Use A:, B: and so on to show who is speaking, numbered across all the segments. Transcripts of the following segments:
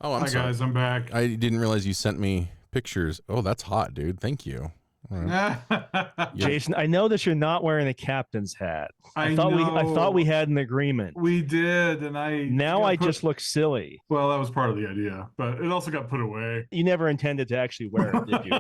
A: Oh, I'm
B: Hi,
A: sorry.
B: guys. I'm back.
A: I didn't realize you sent me pictures. Oh, that's hot, dude. Thank you. All right.
C: Jason, I know that you're not wearing a captain's hat. I thought we had an agreement.
B: We did, and I
C: just look silly.
B: Well, that was part of the idea, but it also got put away.
C: You never intended to actually wear it, did you?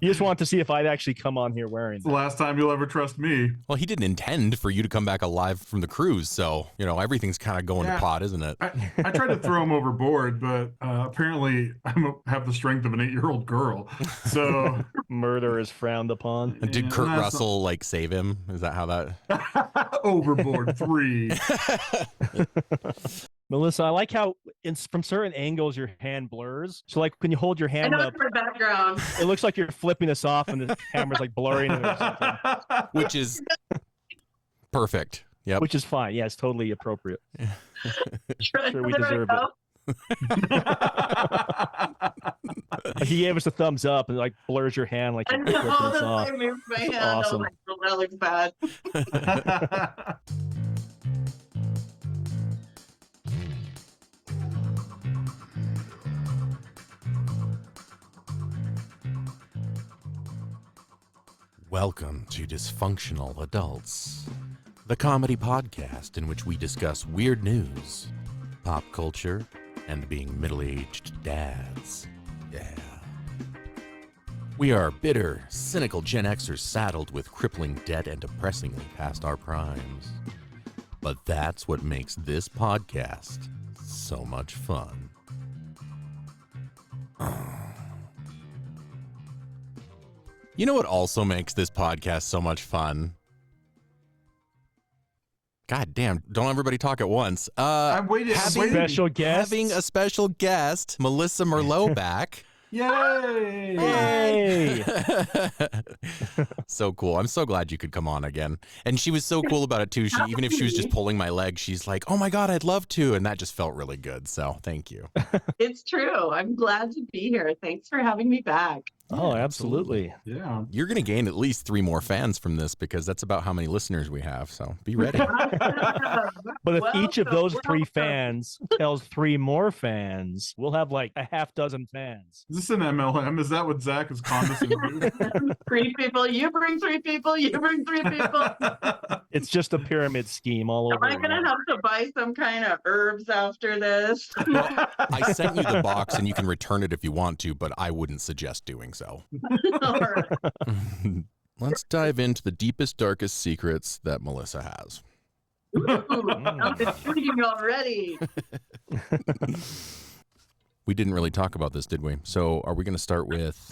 C: You just want to see if I'd actually come on here wearing
B: It's the last time you'll ever trust me.
A: Well, he didn't intend for you to come back alive from the cruise, so, everything's kind of going to pot, isn't it?
B: I tried to throw him overboard, but apparently I have the strength of an 8-year-old girl. So
C: murder is frowned upon.
A: And did Kurt Russell save him? Is that how that?
B: Overboard 3.
C: Melissa, I like how from certain angles your hand blurs. So like when you hold your hand up,
D: background,
C: it looks like you're flipping this off and the camera's like blurring it or something.
A: Which is perfect. Yep.
C: Which is fine. Yeah, it's totally appropriate. Sure, we deserve it. He gave us a thumbs up and like blurs your hand like you're flipping this off.
D: I moved my hand.
C: Awesome.
D: Oh, that looks bad.
A: Welcome to Dysfunctional Adults, the comedy podcast in which we discuss weird news, pop culture, and being middle-aged dads. Yeah. We are bitter, cynical Gen Xers saddled with crippling debt and depressingly past our primes. But that's what makes this podcast so much fun. You know what also makes this podcast so much fun? God damn, don't everybody talk at once.
B: I waited.
C: Special guest.
A: Having a special guest, Melissa Merlot, back.
B: Yay!
C: Yay!
A: So cool. I'm so glad you could come on again. And she was so cool about it too. Even if she was just pulling my leg, she's like, oh my God, I'd love to. And that just felt really good. So thank you.
D: It's true. I'm glad to be here. Thanks for having me back.
C: Oh, absolutely.
B: Yeah.
A: You're going to gain at least 3 more fans from this because that's about how many listeners we have. So be ready.
C: But if each of those 3 fans tells 3 more fans, we'll have like a half dozen fans.
B: Is this an MLM? Is that what Zach is condescending?
D: 3 people. You bring 3 people. You bring 3 people.
C: It's just a pyramid scheme all over.
D: Am I going to have to buy some kind of herbs after this?
A: Well, I sent you the box and you can return it if you want to, but I wouldn't suggest doing so. Let's dive into the deepest, darkest secrets that Melissa has.
D: Ooh, I'm intriguing already.
A: We didn't really talk about this, did we? So are we going to start with...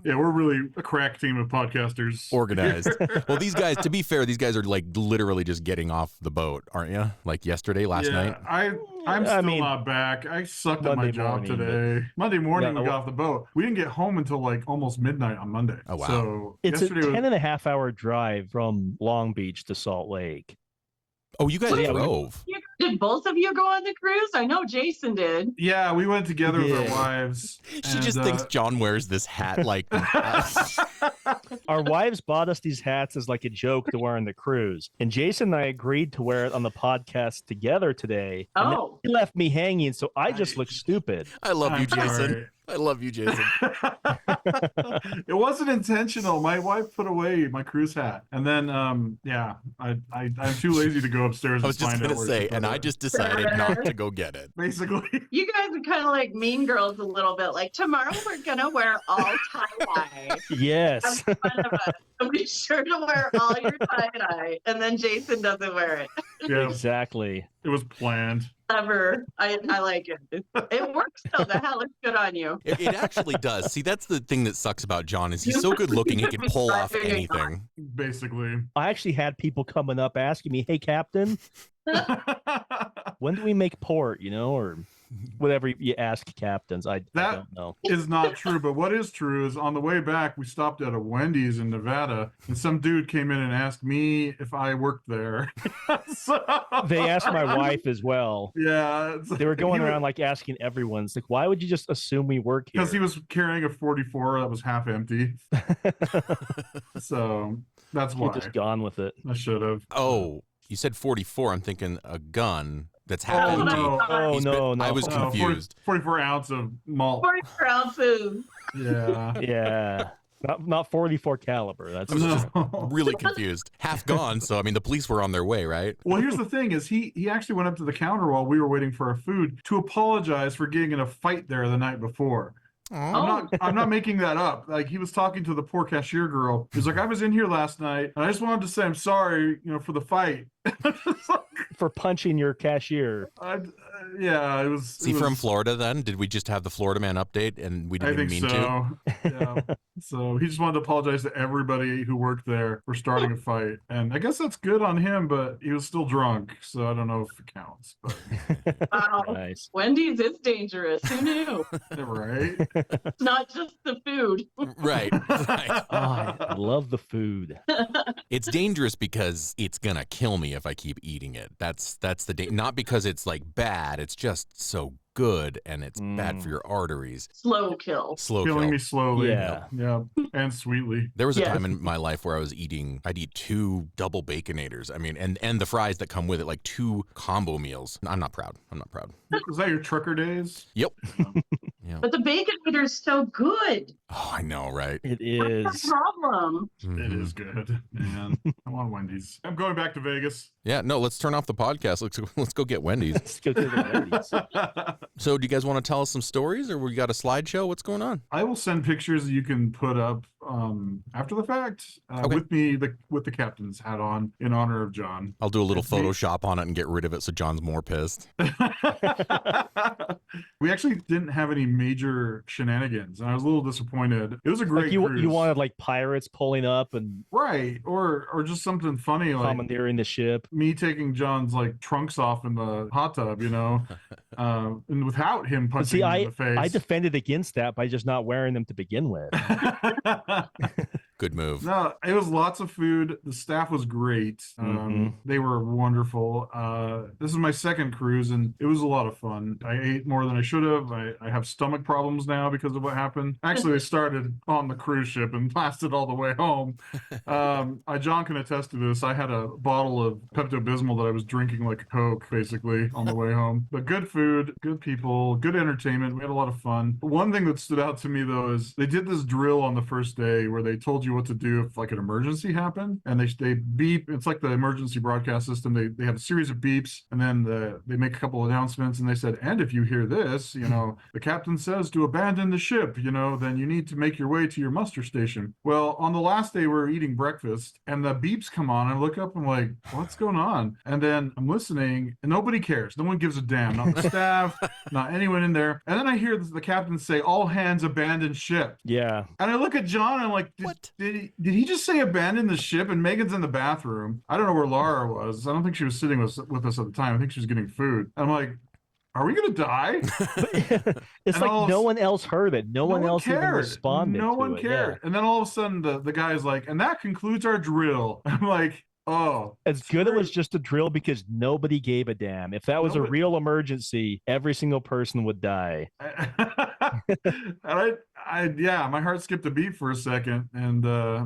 B: Yeah, we're really a crack team of podcasters.
A: Organized. Well, these guys, to be fair, these guys are like literally just getting off the boat, aren't you? Like yesterday, last night?
B: I'm still not back. I sucked at my job today. Monday morning, we got off the boat. We didn't get home until like almost midnight on Monday.
A: Oh, wow.
B: So
C: it's a 10.5-hour drive from Long Beach to Salt Lake.
A: Oh, you guys drove.
D: Did both of you go on the cruise? I know Jason did.
B: Yeah, we went together with our wives.
A: She just thinks John wears this hat like
C: Our wives bought us these hats as like a joke to wear on the cruise. And Jason and I agreed to wear it on the podcast together today.
D: Oh.
C: He left me hanging, so I just look stupid.
A: I love you, Jason. I love you, Jason.
B: It wasn't intentional. My wife put away my cruise hat. And then, I'm too lazy to go upstairs
A: I was just going to say, and I just decided not to go get it.
B: Basically.
D: You guys are kind of like Mean Girls a little bit. Like, tomorrow we're going to wear all tie-dye.
C: Yes.
D: Have fun of us. So be sure to wear all your tie-dye. And then Jason doesn't wear it.
B: Yeah,
C: exactly.
B: It was planned.
D: Clever. I like it. It works though. The hat looks good on you.
A: It actually does. See, that's the thing that sucks about John is he's so good looking he can pull off anything.
B: Basically.
C: I actually had people coming up asking me, hey, Captain, when do we make port, or whatever you ask captains. I don't know.
B: Is not true, but what is true is on the way back, we stopped at a Wendy's in Nevada, and some dude came in and asked me if I worked there.
C: They asked my wife as well.
B: Yeah.
C: They were going around like asking everyone. It's like, why would you just assume we work here?
B: Because he was carrying a 44 that was half empty. So that's why.
C: Just gone with it.
B: I should have.
A: Oh, you said 44. I'm thinking a gun. that's half
B: Oh,
A: empty.
B: no.
C: Oh,
A: He's
C: no.
A: I was
B: No,
A: confused.
B: 44 ounce of malt.
D: 40-pound food.
B: Yeah.
C: Yeah. Not 44 caliber. That's
A: I was just
B: No.
A: really confused. Half gone, so I mean the police were on their way, right?
B: Well, here's the thing: is he actually went up to the counter while we were waiting for our food to apologize for getting in a fight there the night before.
A: Aw.
B: I'm not making that up. Like, he was talking to the poor cashier girl. He's like, I was in here last night and I just wanted to say I'm sorry, for the fight.
C: for punching your cashier.
B: Yeah, it was.
A: Is he from Florida then? Did we just have the Florida man update and we
B: I
A: didn't
B: think
A: even mean
B: so. Yeah. So he just wanted to apologize to everybody who worked there for starting a fight. And I guess that's good on him, but he was still drunk. So I don't know if it counts. But
D: Wow.
C: Nice.
D: Wendy's is dangerous. Who knew?
B: right.
D: It's not just the food.
A: to? Right. Right.
C: Oh, I love the food.
A: It's dangerous because it's gonna kill me if I keep eating it. That's the not because it's like bad. It's just so good and it's bad for your arteries.
D: Slow kill.
A: Slow
B: Killing
A: kill.
B: me slowly.
C: Yeah.
B: Yeah. And sweetly.
A: There was a
D: Yeah.
A: time in my life where I'd eat 2 double baconators. I mean, and the fries that come with it, like 2 combo meals. I'm not proud.
B: Was that your trucker days?
A: Yep. Yeah.
D: But the Baconator is so good.
A: Oh, I know, right?
C: It
D: What's
C: is.
D: the problem?
B: It
A: Mhm.
B: is good, man. I want Wendy's. I'm going back to Vegas.
A: Yeah, no, let's turn off the podcast. Let's go get Wendy's.
C: Let's go to the Wendy's.
A: So, do you guys want to tell us some stories, or we got a slideshow? What's going on?
B: I will send pictures that you can put up after the fact
A: Okay.
B: with me with the captain's hat on in honor of John.
A: I'll do a little
B: It's me.
A: Photoshop on it and get rid of it so John's more pissed.
B: We actually didn't have any major shenanigans, and I was a little disappointed. It was a great
C: Like you
B: cruise.
C: wanted like pirates pulling up and
B: Right, or just something funny like
C: commandeering the ship.
B: me taking John's like trunks off in the hot tub, and without him
C: But
B: punching
C: see,
B: me in the face.
C: I defended against that by just not wearing them to begin with.
A: Good move.
B: No, it was lots of food. The staff was great.
C: Mhm.
B: They were wonderful. This is my second cruise, and it was a lot of fun. I ate more than I should have. I have stomach problems now because of what happened. Actually, I started on the cruise ship and lasted all the way home. John can attest to this. I had a bottle of Pepto-Bismol that I was drinking like a Coke, basically, on the way home. But good food, good people, good entertainment. We had a lot of fun. One thing that stood out to me, though, is they did this drill on the first day where they told you what to do if like an emergency happened, and they beep. It's like the emergency broadcast system. They have a series of beeps, and then they make a couple announcements, and they said, and if you hear this, the captain says to abandon the ship, then you need to make your way to your muster station. Well, on the last day we're eating breakfast, and the beeps come on. I look up and I'm like, what's going on? And then I'm listening, and nobody cares. No one gives a damn. Not the staff, not anyone in there. And then I hear the captain say, "All hands abandon ship."
C: Yeah.
B: And I look at John and I'm like,
A: What?
B: Did he just say abandon the ship? And Megan's in the bathroom. I don't know where Laura was. I don't think she was sitting with us at the time. I think she was getting food. I'm like, are we going to die?
C: It's
B: And
C: like no one else heard it. No one else even
B: cared.
C: responded.
B: No
C: to
B: one
C: it.
B: cared. And then all of a sudden the guy's like, and that concludes our drill. I'm like, oh.
C: It's good it was
B: screw-
C: just a drill because nobody gave a damn. If that was a
B: Nobody-
C: real emergency, every single person would die.
B: And yeah, my heart skipped a beat for a second. And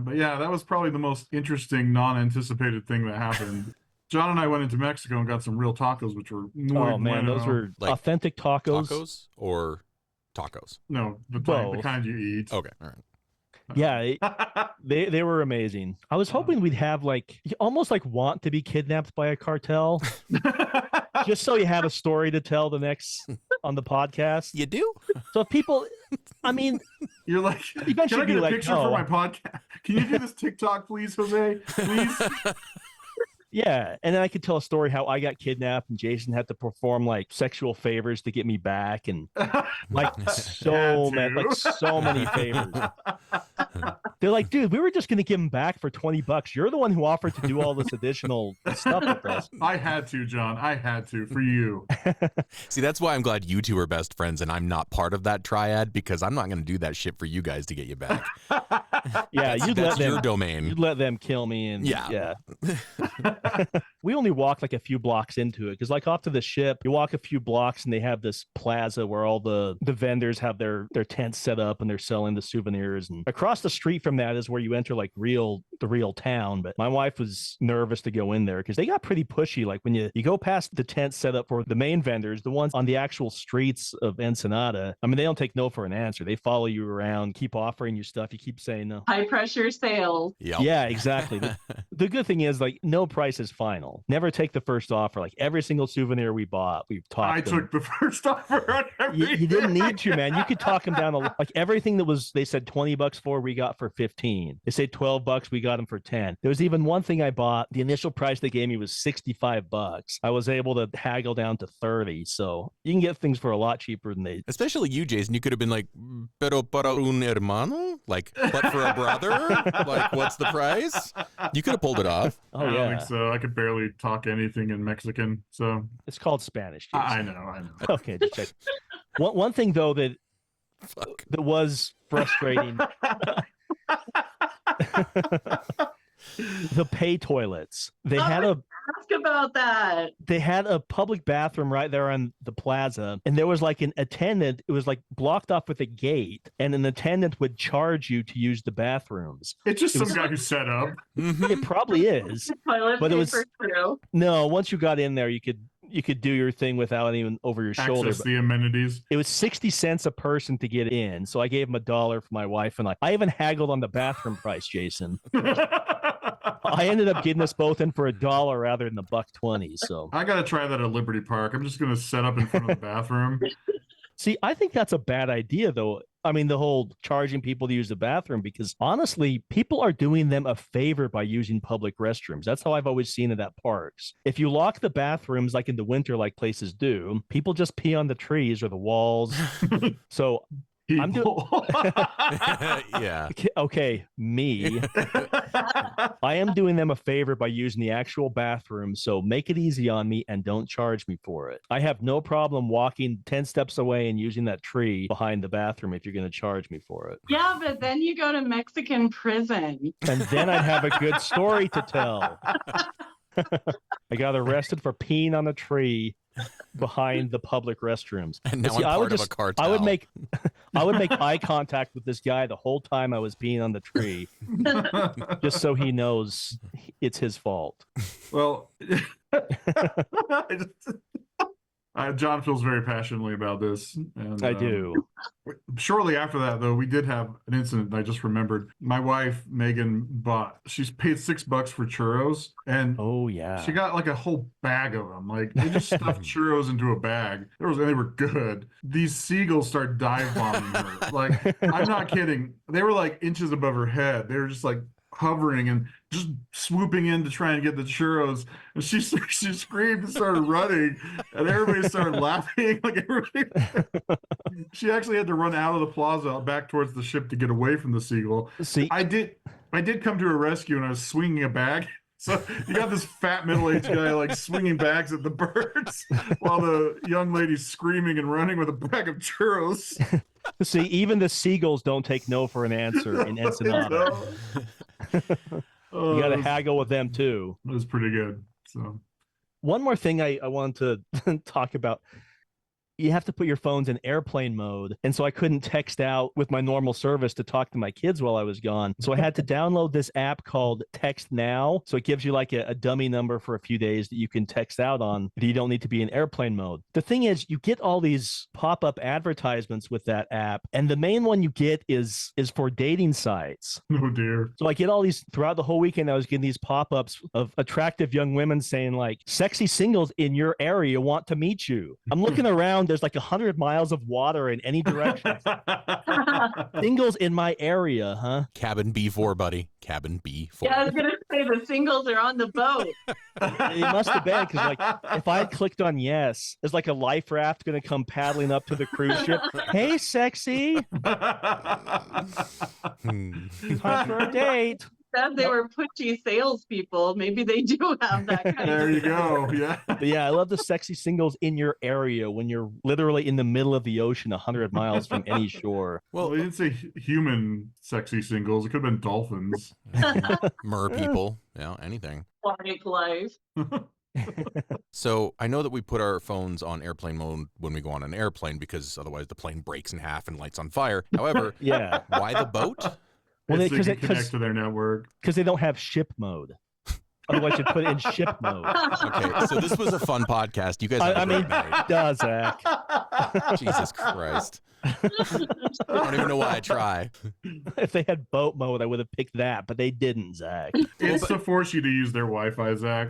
B: but yeah, that was probably the most interesting, non-anticipated thing that happened. John and I went into Mexico and got some real tacos, which were muy
C: Oh man, those
B: bueno.
C: were
A: Like
C: authentic tacos.
A: Tacos or tacos?
B: No, the
C: Both.
B: kind you eat.
A: Okay, all right.
C: Yeah, they were amazing. I was hoping we'd have like almost like want to be kidnapped by a cartel, just so you have a story to tell the next on the podcast.
A: You do?
C: So if people, I mean,
B: You're like,
C: You guys
B: can I
C: should be
B: get a
C: like,
B: picture
C: "Oh."
B: for my podcast? Can you do this TikTok, please, Jose? Please.
C: yeah, and then I could tell a story how I got kidnapped and Jason had to perform like sexual favors to get me back, and like so many favors. They're like, dude, we were just gonna give him back for $20. You're the one who offered to do all this additional stuff with us.
B: I had to, John. I had to for you.
A: See, that's why I'm glad you two are best friends and I'm not part of that triad because I'm not going to do that shit for you guys to get you back.
C: Yeah, you'd
A: That's
C: let
A: your
C: them.
A: domain.
C: You'd let them kill me, and
A: Yeah.
C: We only walked like a few blocks into it because, like, off to the ship, you walk a few blocks and they have this plaza where all the vendors have their tents set up and they're selling the souvenirs. And across the street from from that is where you enter like the real town. But my wife was nervous to go in there because they got pretty pushy. Like when you go past the tent set up for the main vendors, the ones on the actual streets of Ensenada, I mean, they don't take no for an answer. They follow you around, keep offering you stuff. You keep saying no.
D: High pressure sales.
A: Yep.
C: Yeah, exactly. The good thing is, like, no price is final. Never take the first offer. Like every single souvenir we bought, we've talked.
B: I took the first offer on everything.
C: You didn't need to, man. You could talk them down. Like everything that was, they said $20 for, we got for 15. They said $12, we got them for 10. There was even one thing I bought. The initial price they gave me was $65. I was able to haggle down to 30. So you can get things for a lot cheaper than they.
A: Especially you, Jason. You could have been like, pero para un hermano? Like, but for a brother? Like, what's the price? You could have pulled it off.
C: Oh,
B: I
C: yeah.
B: don't think so. I could barely talk anything in Mexican. So
C: It's called Spanish. Jason.
B: I know.
C: Okay, just check. One thing, though, that
A: Fuck.
C: was frustrating. The pay toilets. They had a
D: Ask about that.
C: they had a public bathroom right there on the plaza, and there was like an attendant. It was like blocked off with a gate, and an attendant would charge you to use the bathrooms.
B: It's just
C: It
B: some
C: was-
B: guy who set up.
A: Mhm.
C: It probably is.
D: Toilet
C: But it was-
D: paper too.
C: No, once you got in there, you could do your thing without even over your shoulder.
B: Access
C: But
B: the amenities.
C: it was 60 cents a person to get in, so I gave him $1 for my wife, and I even haggled on the bathroom price, Jason. I ended up getting us both in for $1 rather than the $1.20. So
B: I got to try that at Liberty Park. I'm just going to set up in front of the bathroom.
C: see, I think that's a bad idea, though. I mean, the whole charging people to use the bathroom, because honestly, people are doing them a favor by using public restrooms. That's how I've always seen it at parks. If you lock the bathrooms, like in the winter, like places do, people just pee on the trees or the walls. So I'm doing-
B: People.
A: Yeah.
C: okay, me. I am doing them a favor by using the actual bathroom, so make it easy on me and don't charge me for it. I have no problem walking 10 steps away and using that tree behind the bathroom if you're going to charge me for it.
D: Yeah, but then you go to Mexican prison.
C: And then I'd have a good story to tell. I got arrested for peeing on a tree behind the public restrooms.
A: And now
C: See,
A: I'm
C: I would
A: part of a
C: just-
A: cartel.
C: I would make eye contact with this guy the whole time I was peeing on the tree, just so he knows it's his fault.
B: Well, John feels very passionately about this. And,
C: I do.
B: Shortly after that, though, we did have an incident I just remembered. My wife, Megan, she's paid $6 for churros, and
C: Oh yeah.
B: she got like a whole bag of them. Like they just stuffed churros into a bag. They were good. These seagulls start dive bombing her. Like I'm not kidding. They were like inches above her head. They were just like hovering and just swooping in to try and get the churros. And she screamed and started running, and everybody started laughing. Like everybody. She actually had to run out of the plaza back towards the ship to get away from the seagull.
C: See,
B: I did come to her rescue, and I was swinging a bag. So you got this fat middle-aged guy like swinging bags at the birds while the young lady's screaming and running with a bag of churros.
C: see, even the seagulls don't take no for an answer in Ensenada.
B: Oh,
C: You got to
B: it was-
C: haggle with them too.
B: It was pretty good. So
C: One more thing I want to talk about. You have to put your phones in airplane mode. And so I couldn't text out with my normal service to talk to my kids while I was gone. So I had to download this app called Text Now. So it gives you like a dummy number for a few days that you can text out on that you don't need to be in airplane mode. The thing is, you get all these pop-up advertisements with that app. And the main one you get is for dating sites.
B: oh dear.
C: So I get all these throughout the whole weekend. I was getting these pop-ups of attractive young women saying like, sexy singles in your area want to meet you. I'm looking around. There's like 100 miles of water in any direction. Singles in my area, huh?
A: Cabin B4, buddy. Cabin B4.
D: Yeah, I was gonna say the singles are on the boat.
C: It must have been because like if I had clicked on yes, there's like a life raft going to come paddling up to the cruise ship. Hey, sexy,
A: Hmm.
C: time for a date.
D: Said they were pushy salespeople. Maybe they do have that kind
B: There
D: of.
B: you go. Yeah.
C: But yeah, I love the sexy singles in your area when you're literally in the middle of the ocean, 100 miles from any shore.
B: Well,
A: Well,
B: they didn't say human sexy singles. It could have been dolphins.
A: mer people. Yeah, anything.
D: Aquatic life.
A: So I know that we put our phones on airplane mode when we go on an airplane because otherwise the plane breaks in half and lights on fire. However,
C: Yeah.
A: why the boat?
C: Well,
B: so
C: because
B: they can connect to their network.
C: they don't have ship mode. Otherwise, you'd put it in ship mode.
A: Okay, so this was a fun podcast. You guys have
C: I
A: a great
C: mean,
A: night.
C: duh, Zach.
A: Jesus Christ. I don't even know why I try.
C: If they had boat mode, I would have picked that, but they didn't, Zach.
B: It's to force you to use their Wi-Fi, Zach.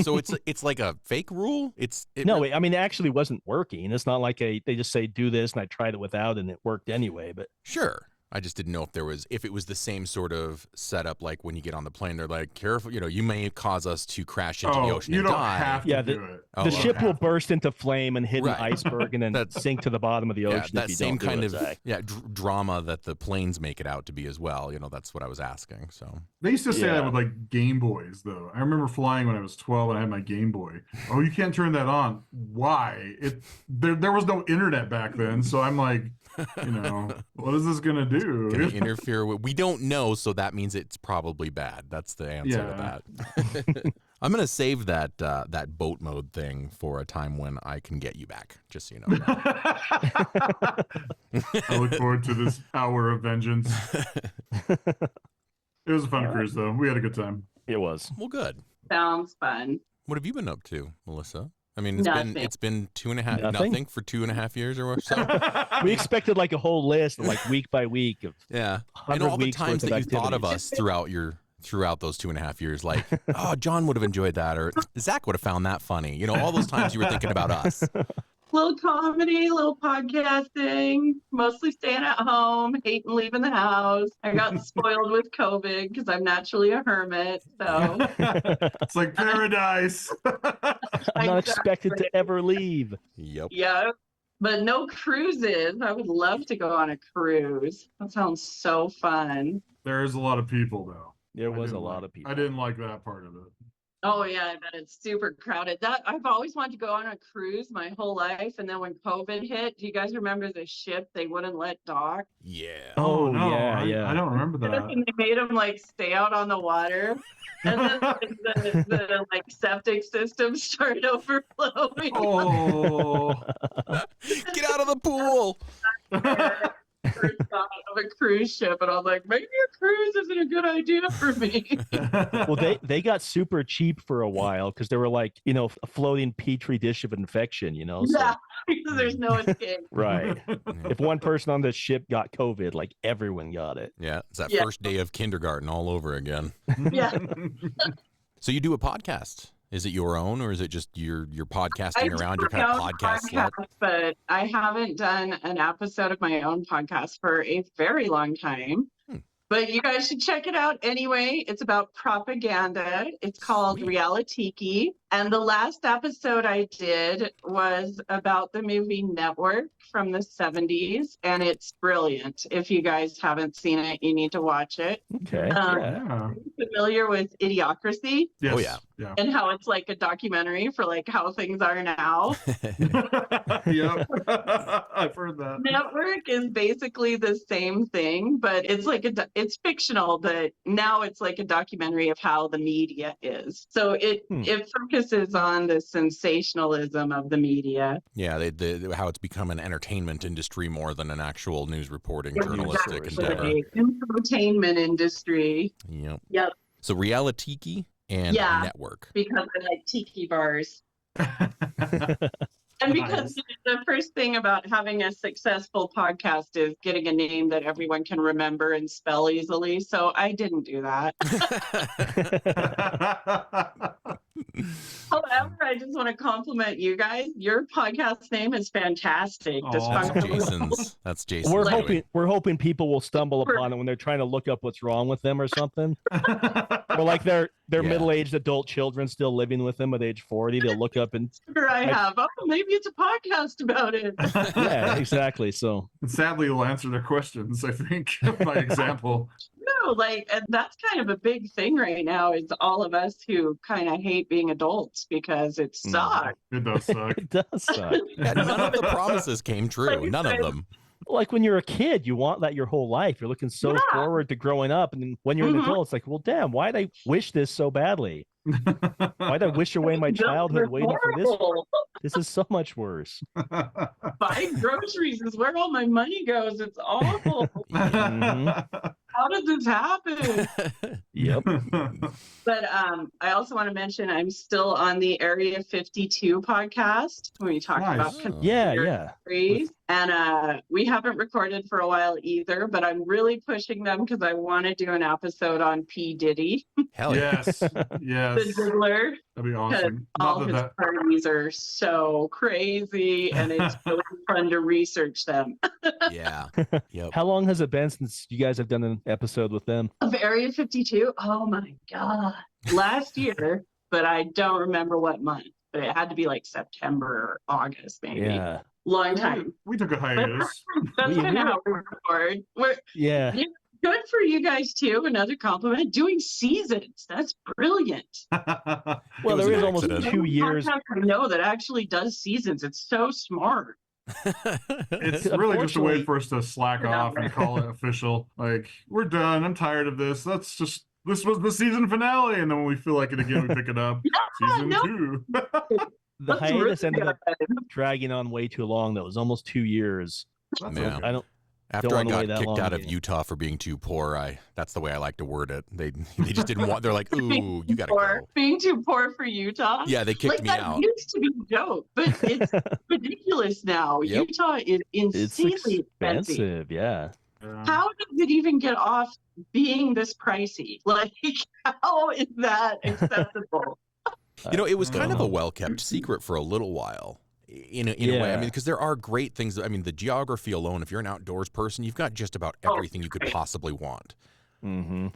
A: So it's like a fake rule?
C: No, I mean, it actually wasn't working. It's not like they just say do this, and I tried it without, and it worked anyway. But
A: Sure. I just didn't know if it was the same sort of setup like when you get on the plane, they're like, careful, you may cause us to crash into the ocean and die.
B: You don't have to do it.
C: The ship will burst into flame and hit an iceberg and then
A: That's-
C: sink to the bottom of the ocean.
A: that
C: if you
A: same
C: don't
A: kind
C: do
A: of
C: it, Zach.
A: drama that the planes make it out to be as well. That's what I was asking. So
B: They used to say
C: Yeah.
B: that with like Game Boys, though. I remember flying when I was 12 and I had my Game Boy. Oh, you can't turn that on. Why? There was no internet back then, so I'm like, what is this gonna do?
A: gonna interfere with? We don't know, so that means it's probably bad. That's the answer to that. I'm gonna save that boat mode thing for a time when I can get you back. Just so you know.
B: I look forward to this hour of vengeance. It was a fun cruise, though. We had a good time.
C: It was.
A: Well, good.
D: Sounds fun.
A: What have you been up to, Melissa? I mean, it's been 2.5 nothing for 2.5 years or so.
C: We expected like a whole list, like week by week of
A: Yeah, and
C: 100
A: all the
C: weeks
A: times
C: worth
A: that
C: of
A: you thought of
C: activities.
A: us throughout those 2.5 years, like, oh, John would have enjoyed that, or Zach would have found that funny. All those times you were thinking about us.
D: Little comedy, little podcasting, mostly staying at home, hating leaving the house. I got spoiled with COVID because I'm naturally a hermit. So
B: It's like paradise.
C: I'm not expected to ever leave.
A: Yep.
D: Yeah. But no cruises. I would love to go on a cruise. That sounds so fun.
B: There's a lot of people, though.
C: There
B: I
C: was a
B: didn't
C: lot
B: like-
C: of people.
B: I didn't like that part of it.
D: Oh yeah, I bet it's super crowded. That I've always wanted to go on a cruise my whole life. And then when COVID hit, do you guys remember the ship they wouldn't let dock?
A: Yeah.
C: Oh,
B: no,
C: yeah.
B: I don't remember that.
D: And they made them like stay out on the water. And then the like septic system started overflowing.
B: Oh.
A: Get out of the pool.
D: First thought of a cruise ship, and I was like, maybe a cruise isn't a good idea for me.
C: Well, they got super cheap for a while because they were like, a floating petri dish of infection, so-
D: Yeah, because there's no escape.
C: Right. If one person on the ship got COVID, like everyone got it.
A: Yeah, it's that
D: Yeah.
A: first day of kindergarten all over again.
D: Yeah.
A: So you do a podcast. Is it your own, or is it just you're podcasting
D: I
A: around?
D: do
A: You're kind of
D: my own
A: podcast slut?
D: but I haven't done an episode of my own podcast for a very long time. But you guys should check it out anyway. It's about propaganda. It's called
A: Sweet.
D: Reality. And the last episode I did was about the movie Network from the 70s. And it's brilliant. If you guys haven't seen it, you need to watch it.
C: Okay.
D: Um,
C: Yeah.
D: Familiar with Idiocracy
B: Yes.
A: Oh, yeah.
B: Yeah.
D: and how it's like a documentary for like how things are now.
B: Yep. I've heard that.
D: Network is basically the same thing, but it's like it's fictional, but now it's like a documentary of how the media is. So it focuses on the sensationalism of the media.
A: Yeah, how it's become an entertainment industry more than an actual news reporting journalistic endeavor.
D: Exactly. Entertainment industry.
A: Yep.
D: Yep.
A: So Reality and
D: Yeah.
A: Network.
D: Because I like tiki bars. And because the first thing about having a successful podcast is getting a name that everyone can remember and spell easily. So I didn't do that. However, I just want to compliment you guys. Your podcast name is fantastic.
B: Aw.
A: That's
D: Dysfunctional.
A: Jason's. That's Jason's.
C: We're hoping people will stumble upon it when they're trying to look up what's wrong with them or something. Or like they're
A: Yeah.
C: middle-aged adult children still living with them at age 40. They'll look up and
D: Sure I have. Oh, maybe it's a podcast about it.
C: yeah, exactly. So
B: And sadly, you'll answer their questions, I think, by example.
D: No, and that's kind of a big thing right now is all of us who kind of hate being adults because it sucks.
B: It does suck.
C: it does suck.
A: Yeah, none of the promises came true. None of them.
C: Like when you're a kid, you want that your whole life. You're looking so
D: Yeah.
C: forward to growing up. And then when you're an
D: Mhm.
C: adult, it's like, well, damn, why'd I wish this so badly? Why'd I wish away my childhood waiting for this?
D: Horrible.
C: This is so much worse.
D: Buying groceries is where all my money goes. It's awful.
C: Mhm.
D: how did this happen?
C: Yep.
D: But I also want to mention I'm still on the Area 52 podcast when we talk about
B: Nice.
C: Yeah.
D: theories. And we haven't recorded for a while either, but I'm really pushing them because I want to do an episode on P. Diddy,
A: Hell yeah.
B: Yes. Yes.
D: the Diddler,
B: That'd be
D: because
B: awesome.
D: all
B: Not
D: his
B: that
D: parties are so crazy, and it's really fun to research them.
A: Yeah. Yep.
C: How long has it been since you guys have done an episode with them?
D: Of Area 52, oh my God. Last year, but I don't remember what month, but it had to be like September or August, maybe.
C: Yeah.
D: Long time.
B: we took a hiatus.
D: That's
C: We-
D: kind of how we record.
C: Yeah.
D: Good for you guys too. Another compliment. Doing seasons. That's brilliant.
C: Well,
A: was
C: there
A: an
C: is almost
A: accident.
C: 2 years.
D: I know that actually does seasons. It's so smart.
B: It's really just a way
C: Unfortunately-
B: for us to slack off and call it official. Like, we're done. I'm tired of this. This was the season finale. And then when we feel like it again, we pick it up. Season
D: no.
B: 2.
C: The
D: That's
C: hiatus
D: really
C: ended up
D: good.
C: dragging on way too long, though. It was almost 2 years.
B: That's
A: Yeah.
B: okay.
C: I don't.
A: After I
C: wanna
A: got
C: wait that
A: kicked
C: long
A: out of
C: again.
A: Utah for being too poor, that's the way I like to word it. They just didn't want. They're like, ooh, you gotta
D: Poor.
A: go.
D: Being too poor for Utah.
A: Yeah, they kicked
D: Like
A: me
D: that
A: out.
D: used to be a joke, but it's ridiculous now.
A: Yep.
D: Utah is
C: It's
D: insanely expensive.
C: expensive. Yeah.
B: Yeah.
D: How does it even get off being this pricey? Like, how is that acceptable?
A: You know, it was kind of a
C: Uh,
A: well-kept secret for a little while. In a way, I
C: Yeah.
A: mean, because there are great things. I mean, the geography alone. If you're an outdoors person, you've got just about
D: Oh,
A: everything you could
D: right.
A: possibly want.
C: Mm-hmm.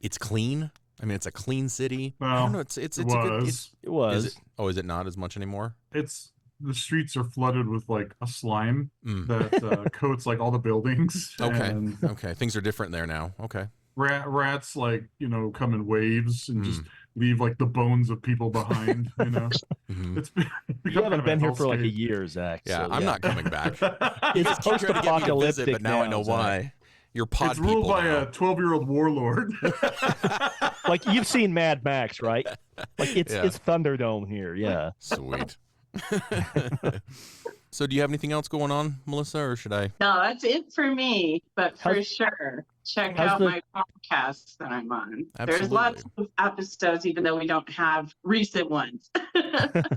A: It's clean. I mean, it's a clean city. I
B: Well,
A: don't know. It's
B: it
A: a good.
B: was.
C: It was.
A: Is it? Oh, is it not as much anymore?
B: It's the streets are flooded with like a slime
A: Mm.
B: that coats like all the buildings.
A: Okay.
B: And
A: Okay, things are different there now. Okay.
B: rats like, come in waves and
A: Mm.
B: just leave like the bones of people behind,
A: Mhm.
B: It's
C: You haven't been here for like a year, Zach.
A: Yeah,
C: so,
A: I'm not coming back.
C: It's
A: You keep trying to get me to
C: post-apocalyptic
A: visit, but now I know
C: now, Zach.
A: why. You're pod
B: It's
A: people
B: ruled by
A: now.
B: a 12-year-old warlord.
C: Like you've seen Mad Max, right? Like it's
A: Yeah.
C: it's Thunderdome here. Yeah.
A: Sweet. So, do you have anything else going on, Melissa, or should I?
D: No, that's it for me. But for
C: How's-
D: sure, check
C: how's
D: out
C: the-
D: my podcasts that I'm on. There's
A: Absolutely.
D: lots of episodes, even though we don't have recent ones.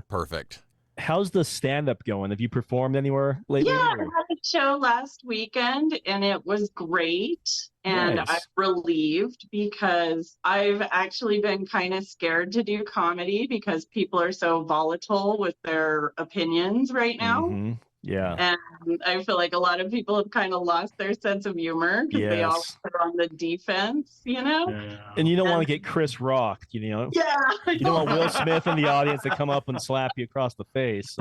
A: Perfect.
C: How's the stand-up going? Have you performed anywhere lately?
D: Yeah, I
C: or-
D: had a show last weekend and it was great. And
C: Nice.
D: I'm relieved because I've actually been kind of scared to do comedy because people are so volatile with their opinions right now.
C: Mhm. Yeah.
D: And I feel like a lot of people have kind of lost their sense of humor because they all
C: Yes.
D: are on the defense, you know?
B: Yeah.
C: And you don't want to get Chris rocked, you know?
D: Yeah.
C: You don't want Will Smith in the audience to come up and slap you across the face.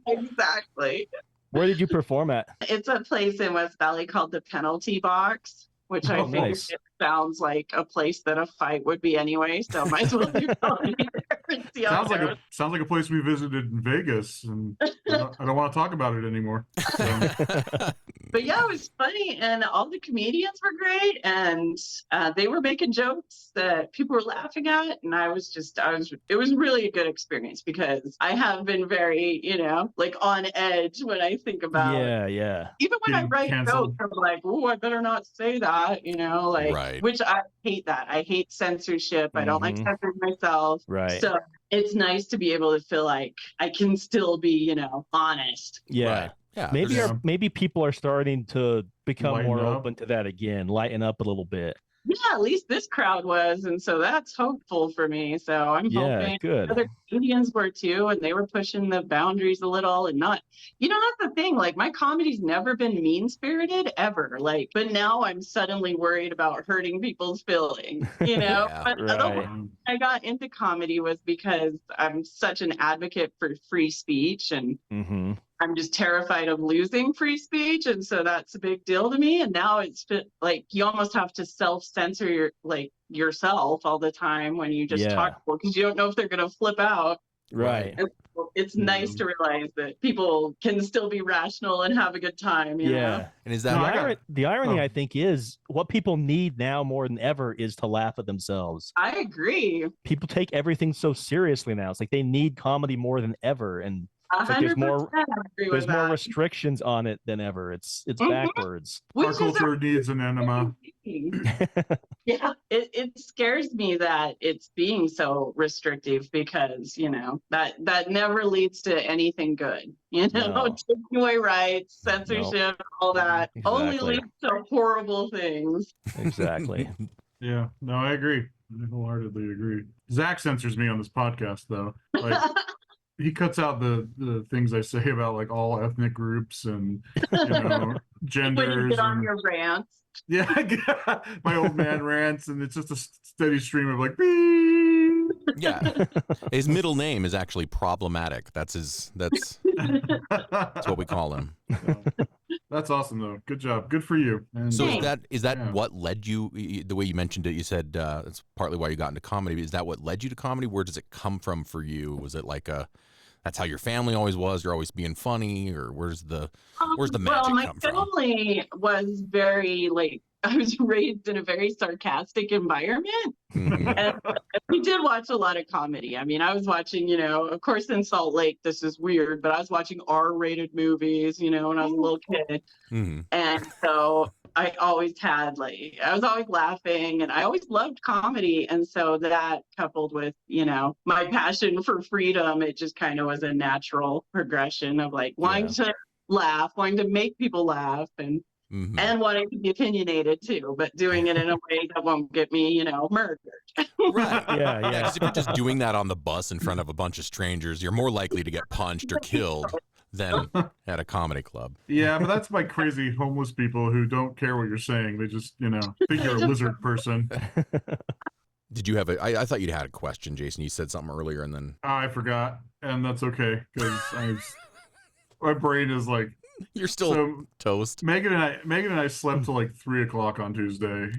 D: Exactly.
C: Where did you perform at?
D: It's a place in West Valley called the Penalty Box, which I
B: Oh,
D: think
C: nice.
D: it sounds like a place that a fight would be anyway. So might as well do comedy there and see how
B: Sounds
D: it
B: like
D: goes.
B: sounds like a place we visited in Vegas, and I don't want to talk about it anymore. So,
D: But yeah, it was funny, and all the comedians were great, and they were making jokes that people were laughing at, and it was really a good experience because I have been very, like on edge when I think about,
C: Yeah.
D: even when I
B: Getting
D: write
B: canceled.
D: jokes, I'm like, oh, I better not say that,
A: Right.
D: which I hate that. I hate censorship. I don't like
C: Mhm.
D: censoring myself.
C: Right.
D: So it's nice to be able to feel like I can still be, honest.
C: Yeah.
A: Right. Yeah.
C: Maybe
B: Yeah.
C: maybe people are starting to become
B: Lighten
C: more
B: up.
C: open to that again, lighten up a little bit.
D: Yeah, at least this crowd was, and so that's hopeful for me. So I'm
C: Yeah,
D: hoping
C: good.
D: other comedians were too, and they were pushing the boundaries a little, and not, that's the thing. Like my comedy's never been mean spirited ever. Like, but now I'm suddenly worried about hurting people's feelings.
A: Yeah,
D: But
C: right.
D: otherwise, I got into comedy was because I'm such an advocate for free speech, and
C: Mm-hmm.
D: I'm just terrified of losing free speech, and so that's a big deal to me. And now it's like you almost have to self-censor yourself all the time when you just
C: Yeah.
D: talk because you don't know if they're going to flip out.
C: Right.
D: And so it's nice to realize that people can still be rational and have a good time. You know?
C: Yeah.
A: And is
C: The,
A: that
B: No, I got-
C: the irony,
B: oh.
C: I think, is what people need now more than ever is to laugh at themselves.
D: I agree.
C: People take everything so seriously now. It's like they need comedy more than ever, and like there's
D: 100%
C: more-
D: I agree
C: there's
D: with
C: more
D: that.
C: restrictions on it than ever. It's
D: Mhm.
C: backwards.
B: our
D: Which is
B: culture needs an enema.
D: Yeah, it scares me that it's being so restrictive because, that never leads to anything good.
C: No.
D: Taking away rights, censorship, all that only
C: Exactly.
D: leads to horrible things.
C: Exactly.
B: Yeah, no, I agree. I wholeheartedly agree. Zach censors me on this podcast, though. Like, he cuts out the things I say about like all ethnic groups and
D: When you
B: genders
D: get on
B: and
D: your rants.
B: yeah, my old man rants, and it's just a steady stream of like, beep.
A: Yeah. His middle name is actually problematic. That's what we call him.
B: That's awesome, though. Good job. Good for you. And,
A: So
D: Thanks.
A: is that
B: yeah.
A: what led you, the way you mentioned it, you said it's partly why you got into comedy. Is that what led you to comedy? Where does it come from for you? Was it like that's how your family always was? You're always being funny, or where's the magic
D: Well, my
A: come from?
D: family was very I was raised in a very sarcastic environment.
A: Mhm.
D: And we did watch a lot of comedy. I mean, I was watching, of course in Salt Lake, this is weird, but I was watching R-rated movies, when I was a little kid.
A: Mhm.
D: And so I always had I was always laughing and I always loved comedy. And so that coupled with, my passion for freedom, it just kind of was a natural progression of wanting to laugh, wanting to make people laugh
A: Mhm.
D: and wanting to be opinionated too, but doing it in a way that won't get me, murdered.
A: Right.
C: Yeah, yeah.
A: Because if you're just doing that on the bus in front of a bunch of strangers, you're more likely to get punched or killed than at a comedy club.
B: Yeah, but that's by crazy homeless people who don't care what you're saying. They just, think you're a lizard person.
A: Did you have I thought you'd had a question, Jason. You said something earlier and then
B: I forgot, and that's okay because my brain is like.
A: you're still
B: So
A: toast.
B: Megan and I slept till like 3:00 on Tuesday.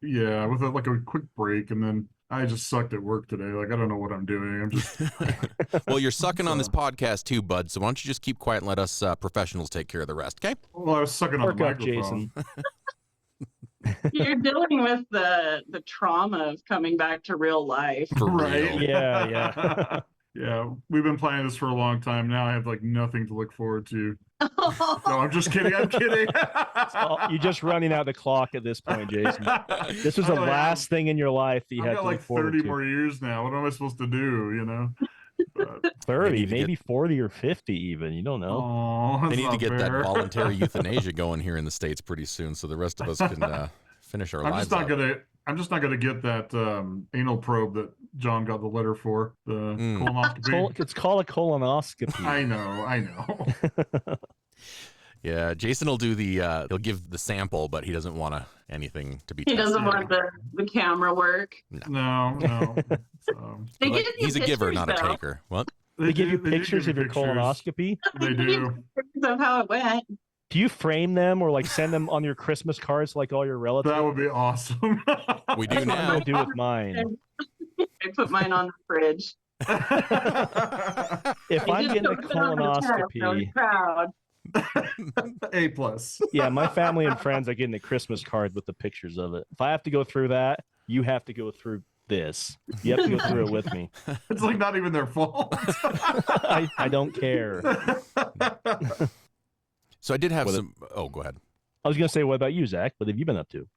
B: Yeah, with a quick break, and then I just sucked at work today. Like, I don't know what I'm doing. I'm just
A: Well, you're sucking on this podcast too, bud. So why don't you just keep quiet and let us professionals take care of the rest, okay?
B: well, I was sucking on
C: Work
B: the
C: up,
B: microphone.
C: Jason.
D: You're dealing with the trauma of coming back to real life.
A: For
B: Right?
A: real.
C: Yeah.
B: Yeah, we've been planning this for a long time. Now I have nothing to look forward to. No, I'm just kidding. I'm kidding.
C: You're just running out the clock at this point, Jason. This was the
B: I know,
C: last thing in your life that you
B: I've
C: had
B: got
C: to look forward
B: 30
C: to.
B: more years now. What am I supposed to do? But,
C: 30,
A: need to
C: maybe 40 or 50 even. You don't know.
B: oh,
A: They need to get that
B: fair.
A: voluntary euthanasia going here in the States pretty soon, so the rest of us can finish our
B: I'm
A: lives.
B: I'm just not gonna get that anal probe that John got the letter for, the colonoscopy.
C: It's called a colonoscopy.
B: I know.
A: Yeah, Jason will do he'll give the sample, but he doesn't want anything to be
D: He
A: tested.
D: doesn't want the camera work.
B: No.
D: They
A: But
D: give you
A: he's a giver,
D: pictures,
A: not a
D: though.
A: taker. What?
C: They give you
B: do give
C: pictures
B: me
C: of your
B: pictures.
C: colonoscopy.
B: They
D: They give you
B: do.
D: pictures of how it went.
C: Do you frame them or send them on your Christmas cards like all your relatives?
B: That would be awesome.
A: We do
C: That's what I'm
A: now.
C: gonna do with mine.
D: I put mine on the fridge.
C: If
D: I
C: I'm
D: just
C: getting a
D: put it on the test. I was
C: colonoscopy,
D: proud.
B: A+.
C: yeah, my family and friends are getting a Christmas card with the pictures of it. If I have to go through that, you have to go through this. You have to go through it with me.
B: It's not even their fault.
C: I don't care.
A: So I did have
C: What
A: some. Oh, go ahead.
C: I was gonna say, what about you, Zach? What have you been up to?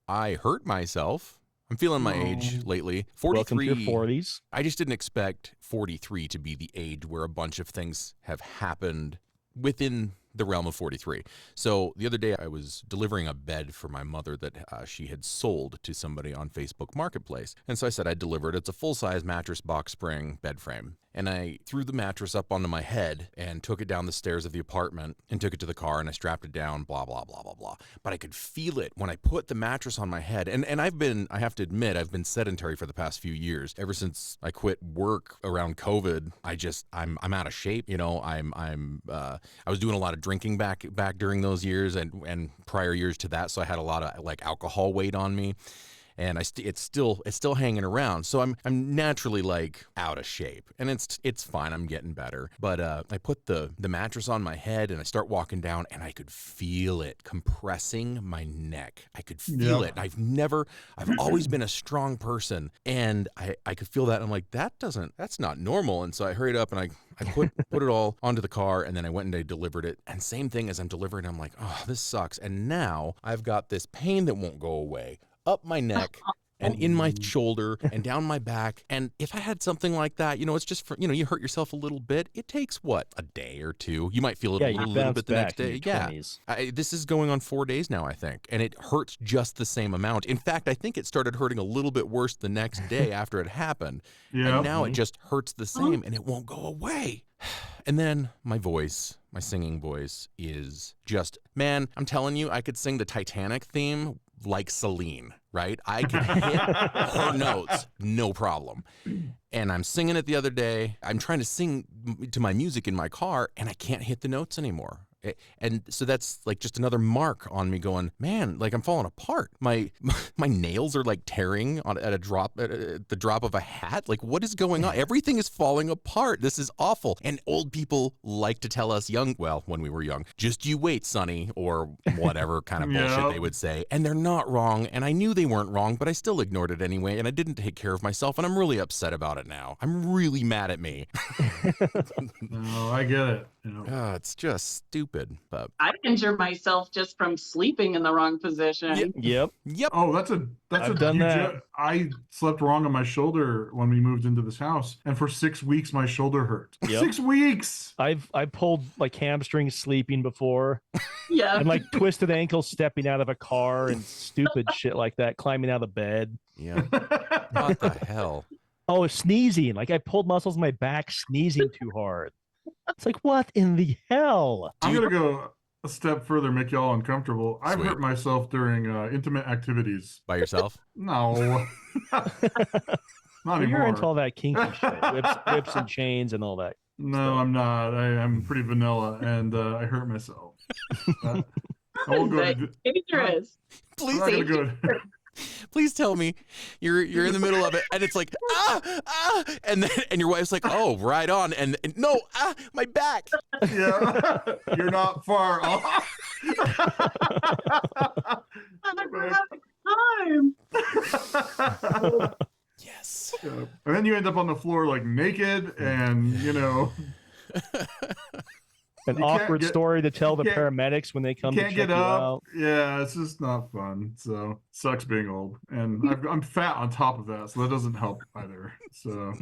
A: I hurt myself. I'm feeling my age lately. 43.
C: Welcome to your 40s.
A: I just didn't expect 43 to be the age where a bunch of things have happened within the realm of 43. So the other day I was delivering a bed for my mother that she had sold to somebody on Facebook Marketplace. And so I said I'd deliver it. It's a full-size mattress box spring bed frame. And I threw the mattress up onto my head and took it down the stairs of the apartment and took it to the car and I strapped it down, blah, blah, blah, blah, blah. But I could feel it when I put the mattress on my head. And I have to admit, I've been sedentary for the past few years. Ever since I quit work around COVID, I'm out of shape. I was doing a lot of drinking back during those years and prior years to that. So I had a lot of alcohol weight on me. and it's still hanging around. So I'm naturally like out of shape, and it's fine. I'm getting better. But I put the mattress on my head and I start walking down, and I could feel it compressing my neck. I could feel it. I've always been a strong person, and I could feel that. And I'm like, that's not normal. And so I hurried up and I put it all onto the car, and then I went and I delivered it. And same thing as I'm delivering, I'm like, oh, this sucks. And now I've got this pain that won't go away up my neck and in my shoulder and down my back. And if I had something like that, it's just for, you hurt yourself a little bit. It takes what, a day or two? You might feel it a little bit the next day. Yeah. This is going on 4 days now, I think. And it hurts just the same amount. In fact, I think it started hurting a little bit worse the next day after it happened. And now it just hurts the same and it won't go away. And then my singing voice is just, man, I'm telling you, I could sing the Titanic theme like Celine, right? I could hit her notes, no problem. And I'm singing it the other day. I'm trying to sing to my music in my car, and I can't hit the notes anymore. And so that's like just another mark on me going, man, like I'm falling apart. My nails are like tearing at the drop of a hat. Like, what is going on? Everything is falling apart. This is awful. And old people like to tell us when we were young, just you wait, Sonny, or whatever kind of bullshit they would say. And they're not wrong. And I knew they weren't wrong, but I still ignored it anyway. And I didn't take care of myself. And I'm really upset about it now. I'm really mad at me.
B: No, I get it.
A: It's just stupid. But
D: I injure myself just from sleeping in the wrong position.
C: Yep.
B: Oh, I've done that. I slept wrong on my shoulder when we moved into this house, and for 6 weeks my shoulder hurt.
C: Yep.
B: 6 weeks.
C: I pulled like hamstrings sleeping before.
D: Yeah.
C: And like twisted ankles stepping out of a car and stupid shit like that, climbing out of bed.
A: Yeah. What the hell?
C: Oh, sneezing. Like I pulled muscles in my back sneezing too hard. It's like, what in the hell?
B: I'm going to go a step further, make y'all uncomfortable. I've
A: Sweet.
B: hurt myself during intimate activities.
A: By yourself?
B: No. Not anymore.
C: You're into all that kinky shit. Whips and chains and all that.
B: No,
C: stuff.
B: I'm not. I'm pretty vanilla, and I hurt myself. I won't go to...
D: Dangerous.
A: Please,
B: I'm not gonna go...
A: Please tell me you're in the middle of it and it's like and your wife's like, oh, right on, and no, my back.
B: Yeah, you're not far off.
D: I'm having time.
A: Yes.
B: Yeah. And then you end up on the floor like naked, and
C: An awkward story to tell the paramedics when they come to check
B: get
C: you
B: up.
C: out.
B: Yeah, it's just not fun. So sucks being old, and I'm fat on top of that, so that doesn't help either. So,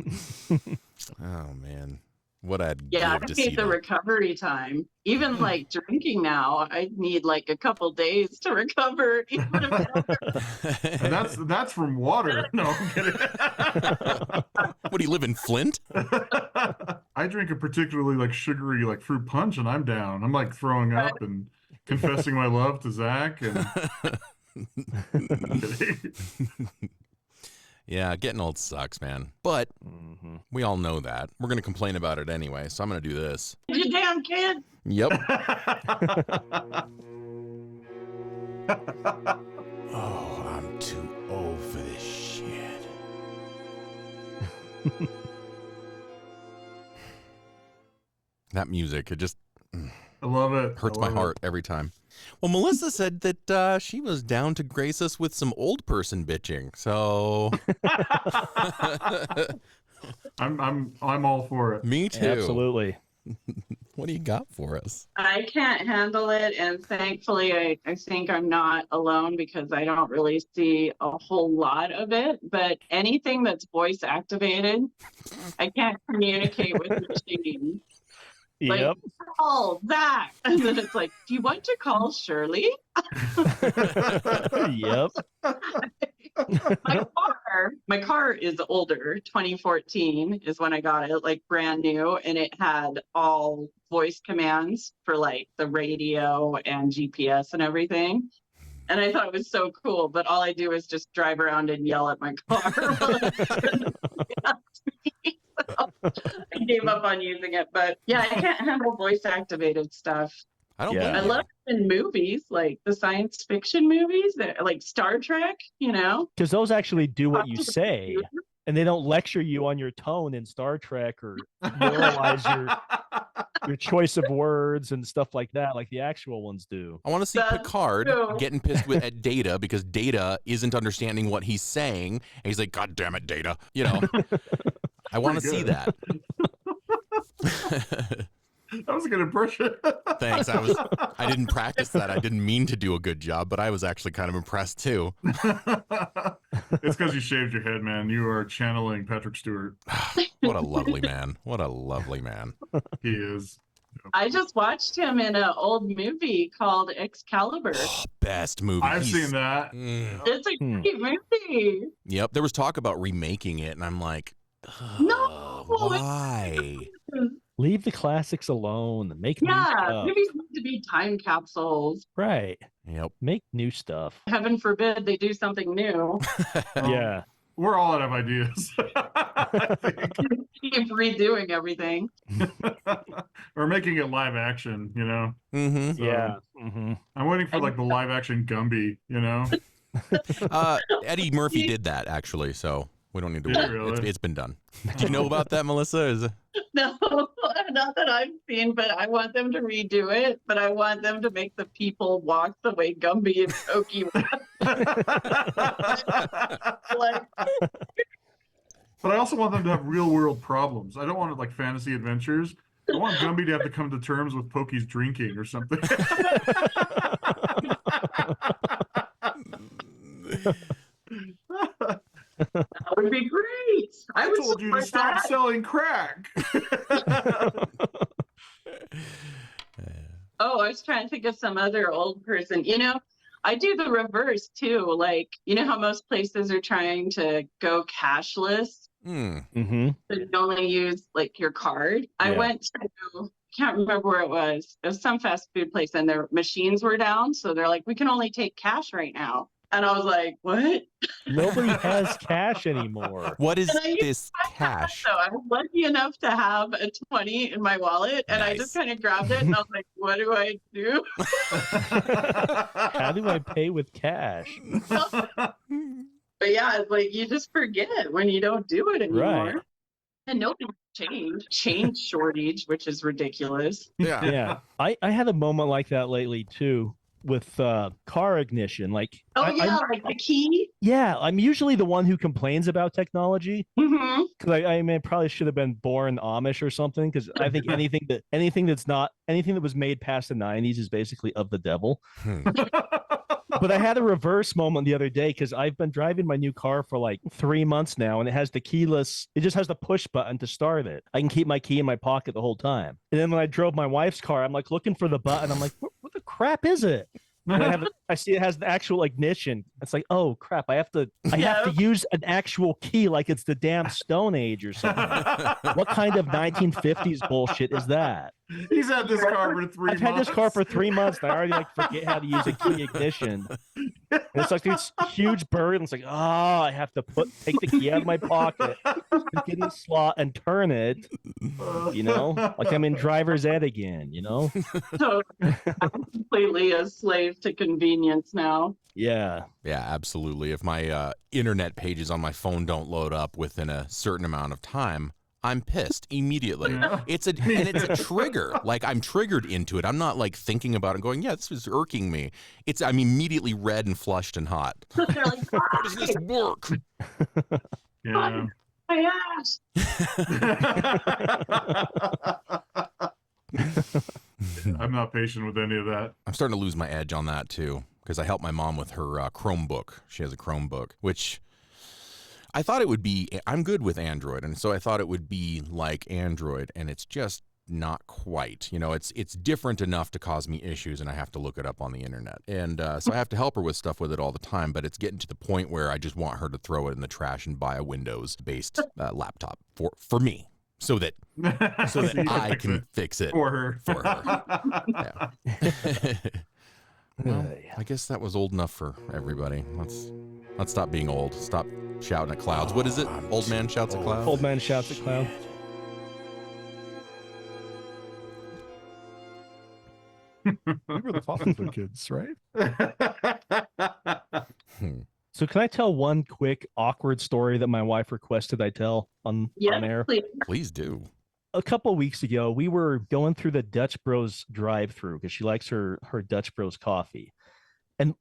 A: oh man, what I'd
D: Yeah,
A: give
D: I
A: to see
D: hate the
A: that.
D: recovery time. Even like drinking now, I need like a couple days to recover. Even if
B: and that's from water. No, I'm kidding.
A: What, do you live in Flint?
B: I drink a particularly like sugary like fruit punch, and I'm down. I'm like throwing up and confessing my love to Zach. And
A: Yeah, getting old sucks, man. But we all know that. We're gonna complain about it anyway, so I'm gonna do this.
D: you damn kid.
A: Yep. Oh, I'm too old for this shit. That music, it just
B: I love it.
A: hurts my heart every time. Well, Melissa said that she was down to grace us with some old person bitching. So
B: I'm all for it.
A: me too.
C: Absolutely.
A: What do you got for us?
D: I can't handle it, and thankfully I think I'm not alone because I don't really see a whole lot of it. But anything that's voice activated, I can't communicate with machines. Like,
C: Yep.
D: call Zach. And then it's like, do you want to call Shirley?
C: Yep.
D: My car is older. 2014 is when I got it, like brand new. And it had all voice commands for like the radio and GPS and everything. And I thought it was so cool. But all I do is just drive around and yell at my car. I gave up on using it, but yeah, I can't handle voice activated stuff.
A: I don't
C: Yeah.
A: blame
D: I
A: you.
D: love in movies, like the science fiction movies, that like Star Trek,
C: Because those actually do what
D: talk
C: you
D: to the
C: say,
D: computer.
C: and they don't lecture you on your tone in Star Trek or moralize your choice of words and stuff like that, like the actual ones do.
A: I want to see
D: That's
A: Picard
D: true.
A: getting pissed at Data because Data isn't understanding what he's saying, and he's like, "God damn it, Data!" I want to see
B: good.
A: that.
B: That was a good impression.
A: Thanks. I didn't practice that. I didn't mean to do a good job, but I was actually kind of impressed too.
B: It's because you shaved your head, man. You are channeling Patrick Stewart.
A: What a lovely man. What a lovely man.
B: He is.
D: I just watched him in an old movie called Excalibur.
A: Best movie.
B: I've seen that.
D: It's a great movie.
A: Yep. There was talk about remaking it, and I'm like,
D: No,
A: why?
C: Leave the classics alone. Make new
D: Yeah,
C: stuff.
D: movies need to be time capsules.
C: Right.
A: Yep.
C: Make new stuff.
D: Heaven forbid they do something new.
C: Yeah.
B: We're all out of ideas. I think.
D: Keep redoing everything.
B: Or making it live action,
A: Mm-hmm.
B: So,
C: Yeah. Mm-hmm.
B: I'm waiting for like the live action Gumby,
A: Eddie Murphy did that actually, so we don't need to
B: Did he
A: worry.
B: really?
A: It's been done. Do you know about that, Melissa?
D: No, not that I've seen, but I want them to redo it. But I want them to make the people walk the way Gumby and Pokey like,
B: But I also want them to have real world problems. I don't want like fantasy adventures. I want Gumby to have to come to terms with Pokey's drinking or something.
D: that would be great. I
B: I
D: would
B: told you to
D: support
B: stop
D: that.
B: selling crack.
D: Oh, I was trying to think of some other old person. I do the reverse too. Like, how most places are trying to go cashless.
C: Mm-hmm.
D: So you only use like your card. I
C: Yeah.
D: went to, can't remember where it was. It was some fast food place and their machines were down. So they're like, we can only take cash right now. And I was like, what?
C: Nobody has cash anymore.
A: What is
D: And I used
A: this cash?
D: So I was lucky enough to have a 20 in my wallet and I just
A: Nice.
D: kind of grabbed it and I was like, what do I do?
C: How do I pay with cash?
D: But yeah, it's like you just forget when you don't do it anymore.
C: Right.
D: And nothing's changed. Change shortage, which is ridiculous.
A: Yeah.
C: Yeah. I had a moment like that lately too with car ignition. Like,
D: Oh
C: I-
D: yeah, like the key.
C: I'm usually the one who complains about technology
D: Mm-hmm.
C: because I mean, I probably should have been born Amish or something because I think anything that was made past the 90s is basically of the devil. But I had a reverse moment the other day because I've been driving my new car for like 3 months now, and it has the keyless. It just has the push button to start it. I can keep my key in my pocket the whole time. And then when I drove my wife's car, I'm like looking for the button. I'm like, what the crap is it? And I see it has the actual ignition. It's like, oh crap! I have to use an actual key like it's the damn Stone Age or something. What kind of 1950s bullshit is that?
B: He's had this car for 3 months.
C: I've had this car for 3 months and I already forget how to use a key ignition. And it's like this huge burden. It's like, I have to take the key out of my pocket, stick it in the slot, and turn it. Like I'm in driver's ed again.
D: So I'm completely a slave to convenience now.
C: Yeah.
A: Yeah, absolutely. If my internet pages on my phone don't load up within a certain amount of time, I'm pissed immediately.
B: Yeah.
A: It's a trigger. Like I'm triggered into it. I'm not like thinking about it and going, yeah, this is irking me. I'm immediately red and flushed and hot.
D: They're like,
A: How does this work?
B: Yeah.
D: my ass.
B: I'm not patient with any of that.
A: I'm starting to lose my edge on that too because I helped my mom with her Chromebook. She has a Chromebook, which I thought it would be. I'm good with Android, and so I thought it would be like Android, and it's just not quite. It's different enough to cause me issues, and I have to look it up on the internet. And so I have to help her with stuff with it all the time, but it's getting to the point where I just want her to throw it in the trash and buy a Windows-based laptop for me. So that
B: you
A: I
B: fix
A: can
B: it
A: fix it
B: for her.
A: for her. Yeah. Well, I guess that was old enough for everybody. Let's stop being old. Stop shouting at clouds. What is it? Old man shouts at clouds?
C: Old man shouts at cloud. We were the popular kids, right? So can I tell one quick awkward story that my wife requested I tell on air?
D: Please.
A: Please do.
C: A couple of weeks ago, we were going through the Dutch Bros drive-through because she likes her Dutch Bros coffee. And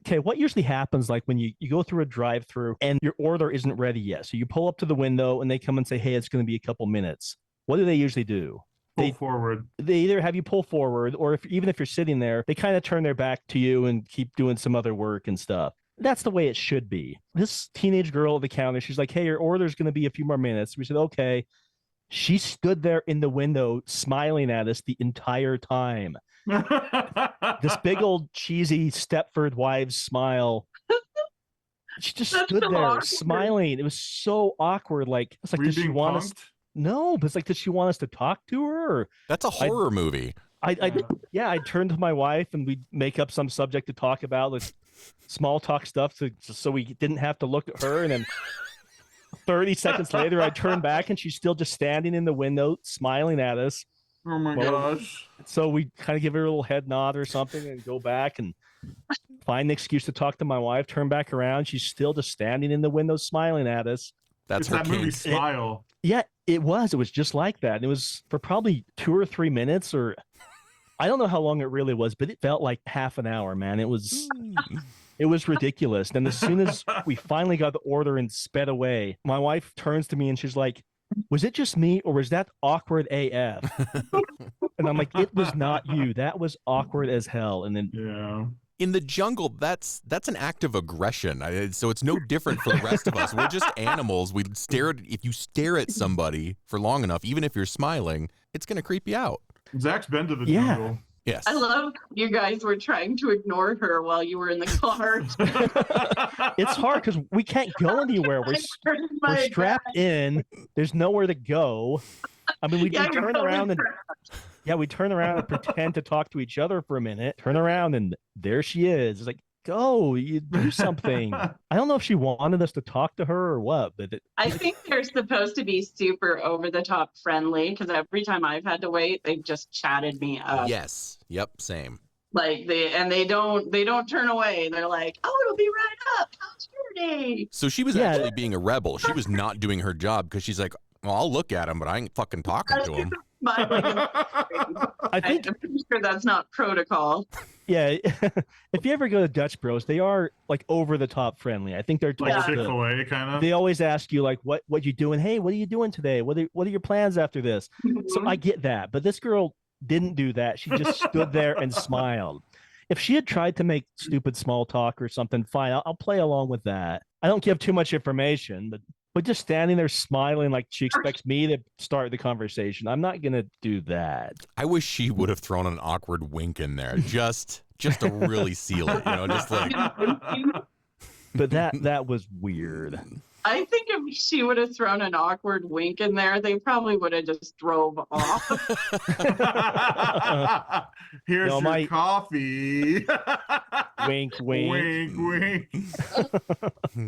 C: okay, what usually happens like when you go through a drive-through and your order isn't ready yet? So you pull up to the window and they come and say, "Hey, it's going to be a couple minutes." What do they usually do?
B: Pull forward.
C: They either have you pull forward, or even if you're sitting there, they kind of turn their back to you and keep doing some other work and stuff. That's the way it should be. This teenage girl at the counter, she's like, "Hey, your order's going to be a few more minutes." We said, "Okay." She stood there in the window smiling at us the entire time. This big old cheesy Stepford Wives smile. She just stood there
D: awkward.
C: smiling. It was so awkward. Like, it's like,
B: Were you
C: does she
B: being
C: want us?
B: punked?
C: No, but it's like, does she want us to talk to her? Or
A: That's a horror movie.
C: I turned to my wife and we'd make up some subject to talk about, like small talk stuff, so we didn't have to look at her. And then 30 seconds later, I turned back and she's still just standing in the window, smiling at us.
B: Oh my gosh.
C: So we kind of give her a little head nod or something and go back and find the excuse to talk to my wife, turn back around. She's still just standing in the window, smiling at us.
A: That's
B: It's
A: her
B: that movie
A: kink.
B: Smile.
C: Yeah, it was. It was just like that. And it was for probably 2 or 3 minutes, or I don't know how long it really was, but it felt like half an hour, man. It was ridiculous. And as soon as we finally got the order and sped away, my wife turns to me and she's like, "Was it just me or was that awkward AF?" And I'm like, "It was not you. That was awkward as hell." And then
B: Yeah.
A: In the jungle, that's an act of aggression. So it's no different for the rest of us. We're just animals. If you stare at somebody for long enough, even if you're smiling, it's gonna creep you out.
B: Zach's been to the
C: Yeah.
B: jungle.
A: Yes.
D: I love you guys were trying to ignore her while you were in the car.
C: it's hard because we can't go anywhere. We're strapped in. There's nowhere to go. I mean, we turn around and pretend to talk to each other for a minute. Turn around and there she is. It's like, go, you do something. I don't know if she wanted us to talk to her or what, but
D: I think they're supposed to be super over the top friendly because every time I've had to wait, they've just chatted me up.
A: Yes. Yep. Same.
D: Like they don't turn away. They're like, "Oh, it'll be right up. How's your day?"
A: So she was actually being a rebel. She was not doing her job because she's like, "Well, I'll look at him, but I ain't fucking talking to him."
C: I think
D: I'm pretty sure that's not protocol.
C: yeah. If you ever go to Dutch Bros, they are like over the top friendly. I think they're told
B: Like
C: to-
B: Chick-fil-A kind of.
C: They always ask you like, what you doing? Hey, what are you doing today? What are your plans after this? So I get that, but this girl didn't do that. She just stood there and smiled. If she had tried to make stupid small talk or something, fine, I'll play along with that. I don't give too much information, but just standing there smiling like she expects me to start the conversation, I'm not gonna do that.
A: I wish she would have thrown an awkward wink in there, just to really seal it, just like.
C: But that was weird.
D: I think if she would have thrown an awkward wink in there, they probably would have just drove off.
B: Here's
C: No,
B: your coffee.
C: Wink, wink.
B: Wink, wink.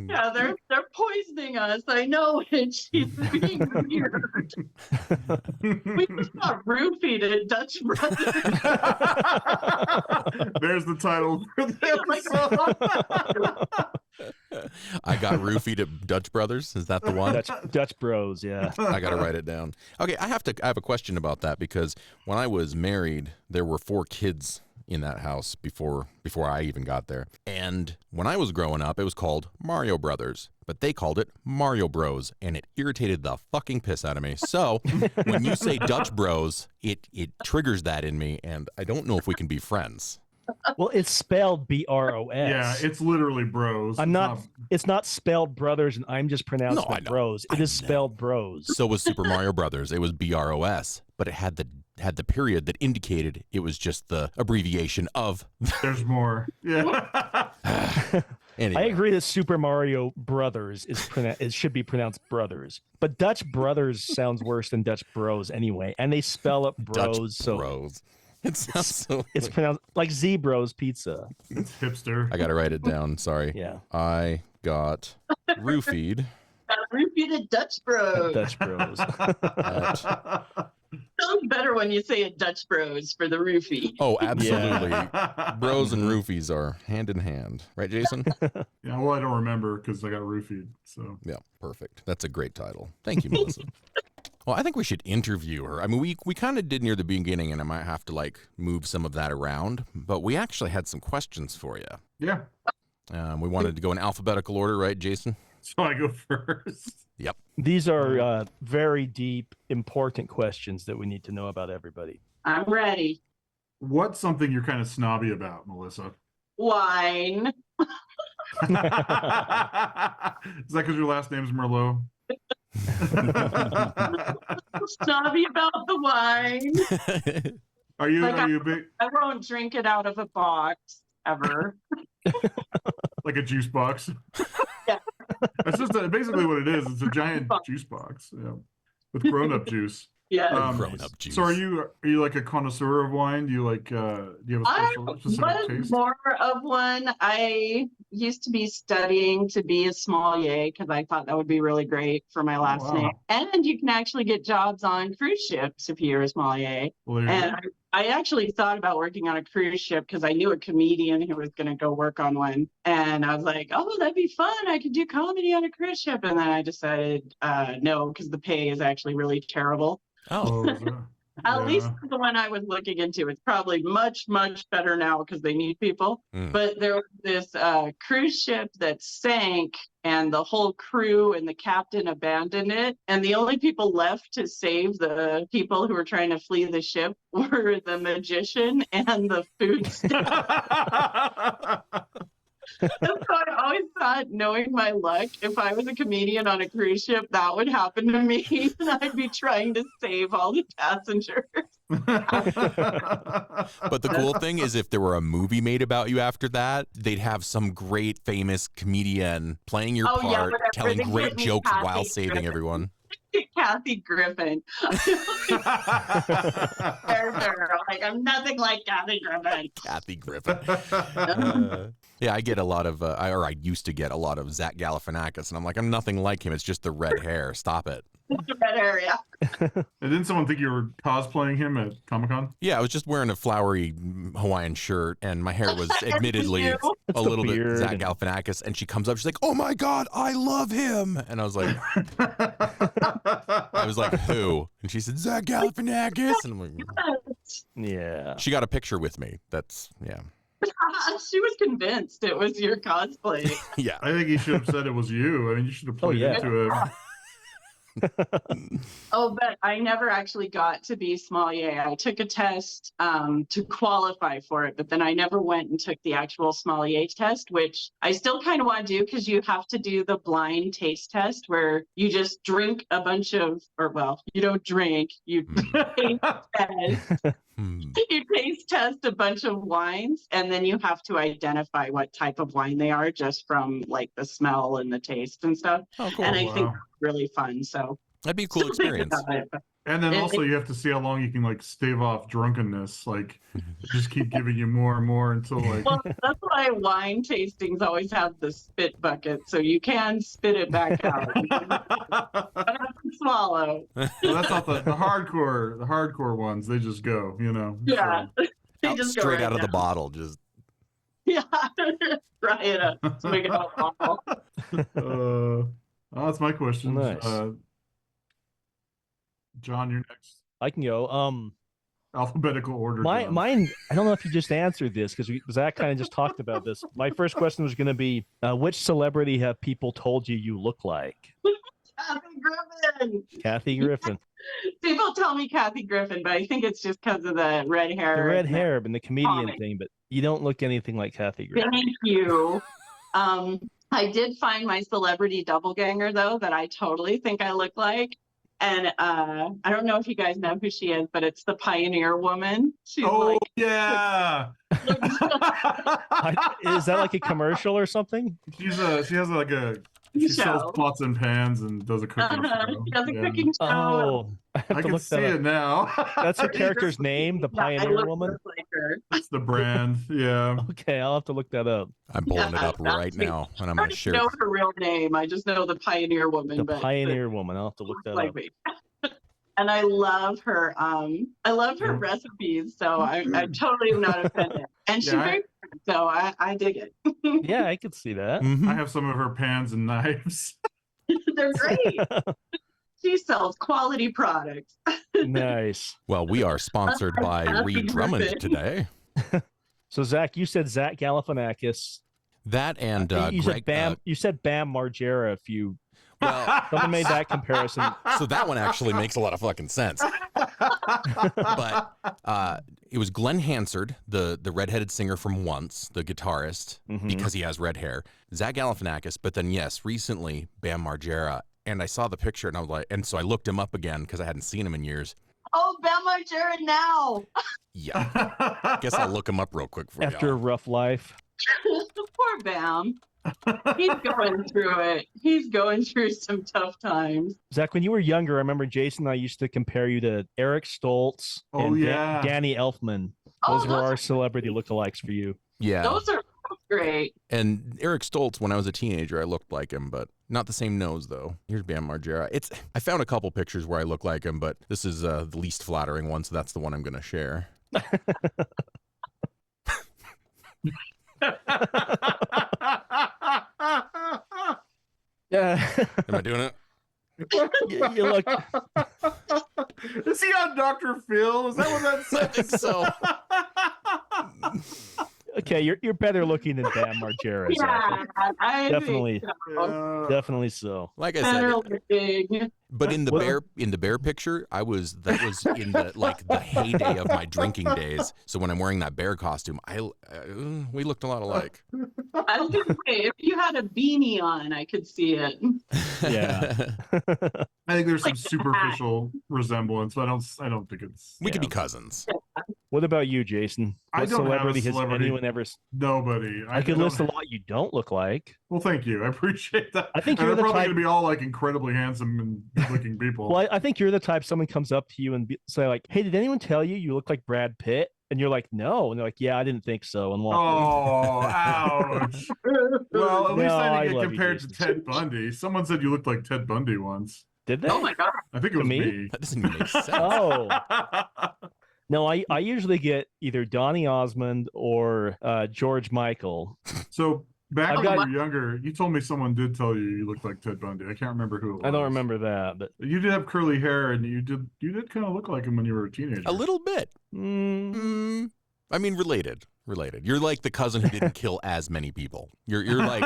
D: Yeah, they're poisoning us. I know it. She's being weird. We just got roofied at Dutch Brothers.
B: There's the title for the episode.
A: I got roofied at Dutch Brothers. Is that the one?
C: Dutch Bros, yeah.
A: I got to write it down. Okay, I have a question about that because when I was married, there were 4 kids in that house before I even got there. And when I was growing up, it was called Mario Brothers, but they called it Mario Bros, and it irritated the fucking piss out of me. So when you say Dutch Bros, it triggers that in me, and I don't know if we can be friends.
C: Well, it's spelled BROS.
B: Yeah, it's literally bros.
C: It's not spelled brothers, and I'm just pronouncing
A: I
C: it
A: know.
C: bros. It is spelled bros.
A: So was Super Mario Brothers. It was BROS, but it had the period that indicated it was just the abbreviation of.
B: There's more. Yeah.
A: Anyway.
C: I agree that Super Mario Brothers it should be pronounced brothers, but Dutch Brothers sounds worse than Dutch Bros anyway, and they spell it bros.
A: Dutch
C: so
A: Bros. It sounds so.
C: it's pronounced like Zebros Pizza.
B: It's hipster.
A: I got to write it down. Sorry.
C: Yeah,
A: I got roofied
D: Got roofied at Dutch Bros.
C: Dutch Bros.
A: at
D: sounds better when you say it Dutch Bros for the roofie.
A: Oh, absolutely. Bros and roofies are hand in hand. Right, Jason?
B: Yeah, well, I don't remember because I got roofied. So
A: Yeah, perfect. That's a great title. Thank you, Melissa. Well, I think we should interview her. I mean, we kind of did near the beginning, and I might have to like move some of that around, but we actually had some questions for you.
B: yeah.
A: We wanted to go in alphabetical order, right, Jason?
B: So I go first.
A: Yep.
C: These are very deep, important questions that we need to know about everybody.
D: I'm ready.
B: What's something you're kind of snobby about, Melissa?
D: Wine.
B: Is that because your last name's Merlot?
D: Snobby about the wine.
B: Are you
D: Like,
B: big
D: I won't drink it out of a box ever.
B: like a juice box?
D: Yeah.
B: That's just basically what it is. It's a giant juice box, yeah, with grown-up juice.
D: Yeah.
A: Grown-up juice.
B: So are you like a connoisseur of wine? Do you like do you have a specific
D: was
B: taste?
D: more of one. I used to be studying to be a sommelier because I thought that would be really great for my last
B: wow.
D: name. And you can actually get jobs on cruise ships if you're a sommelier.
B: Well, there you
D: And
B: go.
D: I actually thought about working on a cruise ship because I knew a comedian who was going to go work on one. And I was like, oh, that'd be fun. I could do comedy on a cruise ship. And then I decided no, because the pay is actually really terrible.
A: Oh,
B: Oh, is that-
D: At
B: yeah.
D: least the one I was looking into, it's probably much, much better now because they need people.
A: Mm.
D: But there was this cruise ship that sank and the whole crew and the captain abandoned it. And the only people left to save the people who were trying to flee the ship were the magician and the food staff. So I always thought, knowing my luck, if I was a comedian on a cruise ship, that would happen to me. And I'd be trying to save all the passengers.
A: but the cool thing is if there were a movie made about you after that, they'd have some great famous comedian playing your
D: Oh, yeah,
A: part,
D: whatever.
A: telling
D: They
A: great
D: get me
A: jokes
D: Kathy
A: while saving
D: Griffin.
A: everyone.
D: Kathy Griffin. Like, I'm nothing like Kathy Griffin.
A: Kathy Griffin. Yeah, I get a lot of, I used to get a lot of Zach Galifianakis, and I'm like, I'm nothing like him. It's just the red hair. Stop it.
D: The red area.
B: And didn't someone think you were cosplaying him at Comic-Con?
A: Yeah, I was just wearing a flowery Hawaiian shirt, and my hair was admittedly
D: You.
A: a little bit
C: beard
A: Zach
C: and-
A: Galifianakis, and she comes up, she's like, "Oh my God, I love him," and I was like, "Who?" And she said, "Zach Galifianakis," and I'm like,
C: Yeah.
A: she got a picture with me. That's yeah,
D: She was convinced it was your cosplay.
A: yeah.
B: I think you should have said it was you. I mean, you should have played
C: yeah.
B: into it.
D: Oh, but I never actually got to be sommelier. I took a test to qualify for it, but then I never went and took the actual sommelier test, which I still kind of want to do because you have to do the blind taste test where you just drink a bunch of, or well, you don't drink, you taste test. You taste test a bunch of wines, and then you have to identify what type of wine they are just from like the smell and the taste and stuff.
A: Oh, cool.
D: And I think
B: Wow.
D: that's really fun. So
A: That'd be a cool
D: still thinking
A: experience.
D: about it, but
B: And then
D: It-
B: also you have to see how long you can like stave off drunkenness. Like just keep giving you more and more until like
D: well, that's why wine tastings always have the spit bucket, so you can spit it back out. You don't have to swallow.
B: well, that's not the hardcore ones. They just go, you know.
D: Yeah.
B: So,
D: They just go
A: Straight
D: right
A: out of the
D: down.
A: bottle, just
D: Yeah. Try it up. Swig it out.
B: oh, that's my question.
C: Nice.
B: John, you're next.
C: I can go.
B: Alphabetical order. John.
C: Mine. I don't know if you just answered this because Zach kind of just talked about this. My first question was going to be, which celebrity have people told you look like?
D: Kathy Griffin.
C: Kathy Griffin.
D: People tell me Kathy Griffin, but I think it's just because of the red hair.
C: The red
D: and
C: hair and the comedian
D: comic.
C: thing, but you don't look anything like Kathy Griffin.
D: Thank you. I did find my celebrity doppelganger though that I totally think I look like. And I don't know if you guys know who she is, but it's the Pioneer Woman. She's
B: Oh
D: like
B: yeah.
C: Is that like a commercial or something?
B: She has like a she sells
D: show.
B: pots and pans and does a cooking show.
D: She has a
B: Yeah.
D: cooking show.
C: Oh, I have
B: I
C: to
B: can
C: look
B: see
C: that
B: it
C: up.
B: now.
C: That's her character's name, the
D: Yeah, I
C: Pioneer
D: look
C: Woman.
D: just like her.
B: It's the brand. Yeah.
C: Okay, I'll have to look that up.
A: I'm pulling it
D: Yeah,
A: up
D: that's
A: right
D: me.
A: now, and I'm
D: I
A: gonna
D: don't
A: share.
D: know her real name. I just know the Pioneer Woman.
C: The
D: but
C: Pioneer Woman. I'll have to look
D: looks
C: that
D: like
C: up.
D: me. And I love her recipes, so I totally am not offended. And she's very pretty, so I dig it.
C: Yeah, I could see that.
B: I have some of her pans and knives.
D: They're great. She sells quality products.
C: Nice.
A: Well, we are sponsored by Reed Drummond today.
C: So Zach, you said Zach Galifianakis.
A: That and
C: you
A: Greg.
C: said Bam. You said Bam Margera. If you
A: Well,
C: someone made that comparison.
A: so that one actually makes a lot of fucking sense. But it was Glenn Hansard, the redheaded singer from Once, the guitarist, because he has red hair. Zach Galifianakis, but then yes, recently Bam Margera, and I saw the picture and I was like, and so I looked him up again because I hadn't seen him in years.
D: Oh, Bam Margera now.
A: Yeah, guess I'll look him up real quick for you.
C: After a rough life.
D: Poor Bam. He's going through it. He's going through some tough times.
C: Zach, when you were younger, I remember Jason and I used to compare you to Eric Stoltz and Danny Elfman. Those were our celebrity lookalikes for you.
A: Yeah.
D: Those are great.
A: And Eric Stoltz, when I was a teenager, I looked like him, but not the same nose, though. Here's Bam Margera. I found a couple pictures where I look like him, but this is the least flattering one, so that's the one I'm going to share.
C: Yeah.
A: Am I doing it?
C: you look.
B: Is he on Dr. Phil? Is that what that says?
A: I think so.
C: Okay, you're better looking than Bam Margera.
D: Yeah, I
C: Definitely.
D: think so.
C: Definitely so.
A: Like I
D: Better
A: said,
D: looking.
A: but in the bear picture, that was in the heyday of my drinking days. So when I'm wearing that bear costume, we looked a lot alike.
D: I was gonna say, if you had a beanie on, I could see it.
C: Yeah.
B: I think there's some superficial resemblance, but I don't think it's.
A: We could be cousins.
C: What about you, Jason?
B: I
C: What
B: don't have a
C: celebrity has
B: celebrity.
C: anyone ever?
B: Nobody.
C: I could list a lot you don't look like.
B: Well, thank you. I appreciate that.
C: I think
B: and
C: you're
B: they're
C: the
B: probably
C: type.
B: going to be all like incredibly handsome and good-looking people.
C: Well, I think you're the type someone comes up to you and say like, "Hey, did anyone tell you you look like Brad Pitt?" And you're like, "No," and they're like, "Yeah, I didn't think so." And walk
B: Oh, ouch. Well, at least
C: No,
B: I
C: I
B: didn't
C: love
B: get
C: you,
B: compared to
C: Jason.
B: Ted Bundy. Someone said you looked like Ted Bundy once.
C: Did they?
D: Oh my god.
B: I think it was
C: me?
B: me.
A: That doesn't even make sense.
C: Oh. No, I usually get either Donny Osmond or George Michael.
B: So back
C: I've
B: when
C: got-
B: you were younger, you told me someone did tell you looked like Ted Bundy. I can't remember who it was.
C: I don't remember that, but
B: You did have curly hair, and you did kind of look like him when you were a teenager.
A: A little bit. I mean, related. You're like the cousin who didn't kill as many people. You're like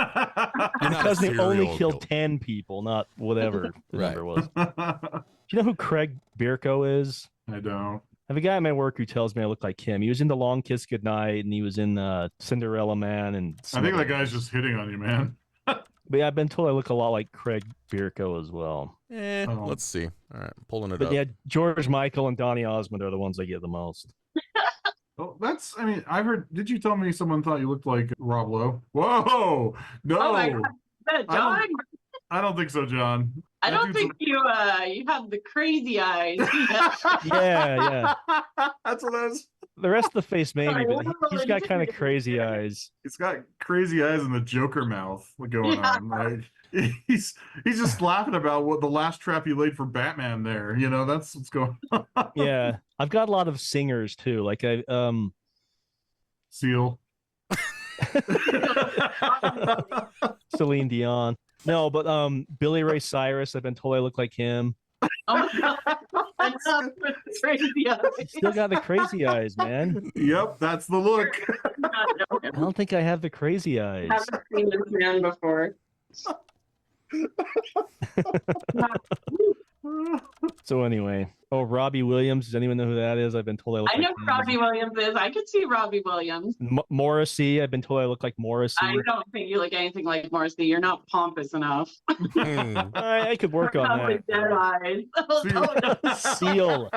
A: you're not
C: because
A: a
C: they only
A: serial
C: killed
A: killer.
C: 10 people, not whatever the
A: Right.
C: number was. Do you know who Craig Bierko is?
B: I don't.
C: I have a guy at my work who tells me I look like him. He was in The Long Kiss Goodnight, and he was in Cinderella Man. And
B: I
C: some
B: think
C: other
B: that guy's
C: movies.
B: just hitting on you, man.
C: But yeah, I've been told I look a lot like Craig Bierko as well.
B: Oh.
A: Let's see. All right, I'm pulling it
C: But
A: up.
C: yeah, George Michael and Donny Osmond are the ones I get the most.
B: Oh, I mean, I heard, did you tell me someone thought you looked like Rob Lowe? Whoa! No!
D: Oh my god. Is that John?
B: I don't think so, John.
D: I
B: That
D: don't
B: dude's
D: think you have the crazy eyes.
C: Yeah.
B: That's what I was.
C: The rest of the face maybe, but
D: Oh,
C: he's got kind of crazy eyes.
B: He's got crazy eyes and the Joker mouth going on. Like he's just laughing about what the last trap he laid for Batman there. You know, that's what's going on.
C: Yeah, I've got a lot of singers too. Like
B: Seal.
C: Celine Dion. No, but Billy Ray Cyrus. I've been told I look like him.
D: Oh my god. That's not with the crazy eyes.
C: He's still got the crazy eyes, man.
B: Yep, that's the look.
C: I don't think I have the crazy eyes.
D: I haven't seen this man before.
C: So anyway, Robbie Williams. Does anyone know who that is? I've been told I look
D: I
C: like
D: know
C: him.
D: who Robbie Williams is. I could see Robbie Williams.
C: Morrissey. I've been told I look like Morrissey.
D: I don't think you look anything like Morrissey. You're not pompous enough.
C: I could work on
D: Probably
C: that.
D: dead eyes.
C: Seal.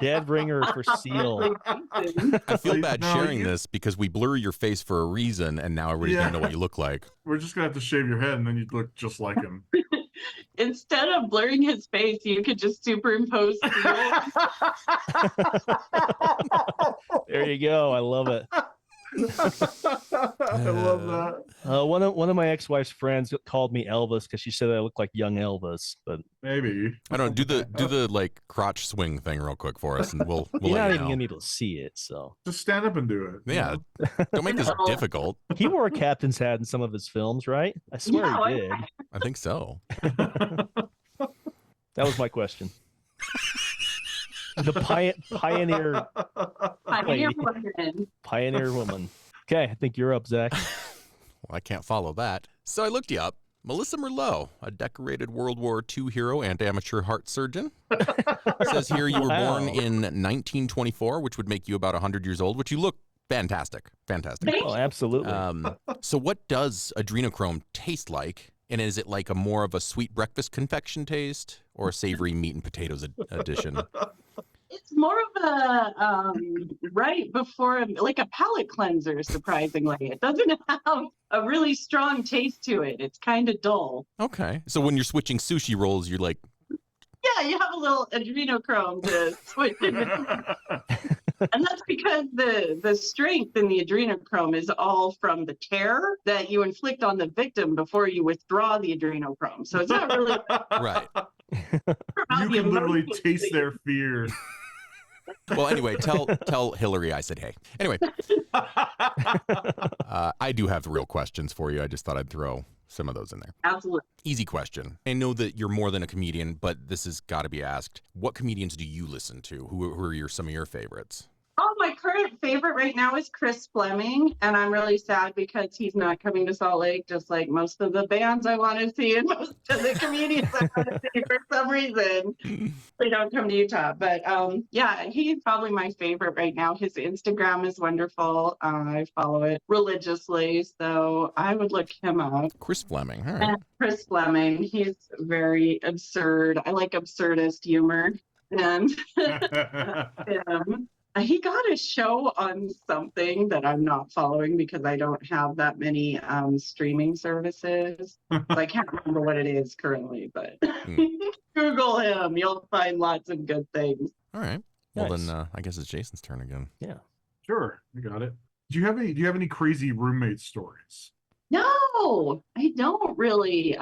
C: Dead ringer for Seal.
A: I feel
B: See,
A: bad
B: no,
A: sharing
B: you-
A: this because we blur your face for a reason, and now everybody's gonna know what you look like.
B: We're just gonna have to shave your head, and then you'd look just like him.
D: Instead of blurring his face, you could just superimpose Seal.
C: There you go. I love it.
B: I love that.
C: One of my ex-wife's friends called me Elvis because she said I look like young Elvis, but
B: Maybe.
A: I don't know. Do the like crotch swing thing real quick for us, and we'll
C: you're
A: let
C: not
A: you
C: even
A: know.
C: gonna be able to see it. So
B: Just stand up and do it.
A: Yeah, don't make this difficult.
C: he wore a captain's hat in some of his films, right? I swear he did.
A: I think so.
C: That was my question. The pioneer lady. Pioneer woman. Okay, I think you're up, Zach.
A: Well, I can't follow that. So I looked you up. Melissa Merlot, a decorated World War II hero and amateur heart surgeon. Says here you were born in 1924, which would make you about 100 years old, which you look fantastic. Fantastic.
C: Oh, absolutely.
A: So what does adrenochrome taste like? And is it like a more of a sweet breakfast confection taste or a savory meat and potatoes addition?
D: It's more of a right before, like a palate cleanser, surprisingly. It doesn't have a really strong taste to it. It's kind of dull.
A: Okay. So when you're switching sushi rolls, you're like...
D: Yeah, you have a little adrenochrome to switch it. And that's because the strength in the adrenochrome is all from the tear that you inflict on the victim before you withdraw the adrenochrome. So it's not really...
A: Right.
B: You can literally taste their fear.
A: Well, anyway, tell Hillary I said hey. Anyway, I do have real questions for you. I just thought I'd throw some of those in there.
D: Absolutely.
A: Easy question. I know that you're more than a comedian, but this has got to be asked. What comedians do you listen to? Who are some of your favorites?
D: Oh, my current favorite right now is Chris Fleming, and I'm really sad because he's not coming to Salt Lake, just like most of the bands I want to see and most of the comedians I want to see for some reason. They don't come to Utah. But yeah, he's probably my favorite right now. His Instagram is wonderful. I follow it religiously, so I would look him up.
A: Chris Fleming. All right.
D: And Chris Fleming, he's very absurd. I like absurdist humor. And he got a show on something that I'm not following because I don't have that many streaming services. So I can't remember what it is currently, but Google him. You'll find lots of good things.
A: All right. Well,
C: Nice.
A: then I guess it's Jason's turn again.
C: Yeah.
B: Sure, I got it. Do you have any crazy roommate stories?
D: No, I don't really.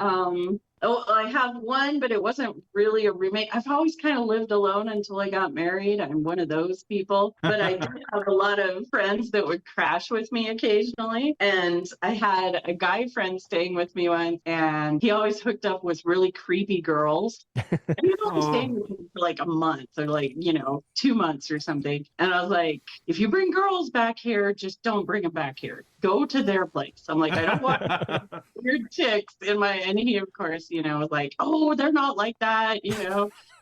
D: Oh, I have one, but it wasn't really a roommate. I've always kind of lived alone until I got married. I'm one of those people, but I did have a lot of friends that would crash with me occasionally. And I had a guy friend staying with me once, and he always hooked up with really creepy girls. And he was only staying with me for like a month or 2 months or something. And I was like, if you bring girls back here, just don't bring them back here. Go to their place. I'm like, I don't want weird chicks in my, and he, of course, was like, oh, they're not like that.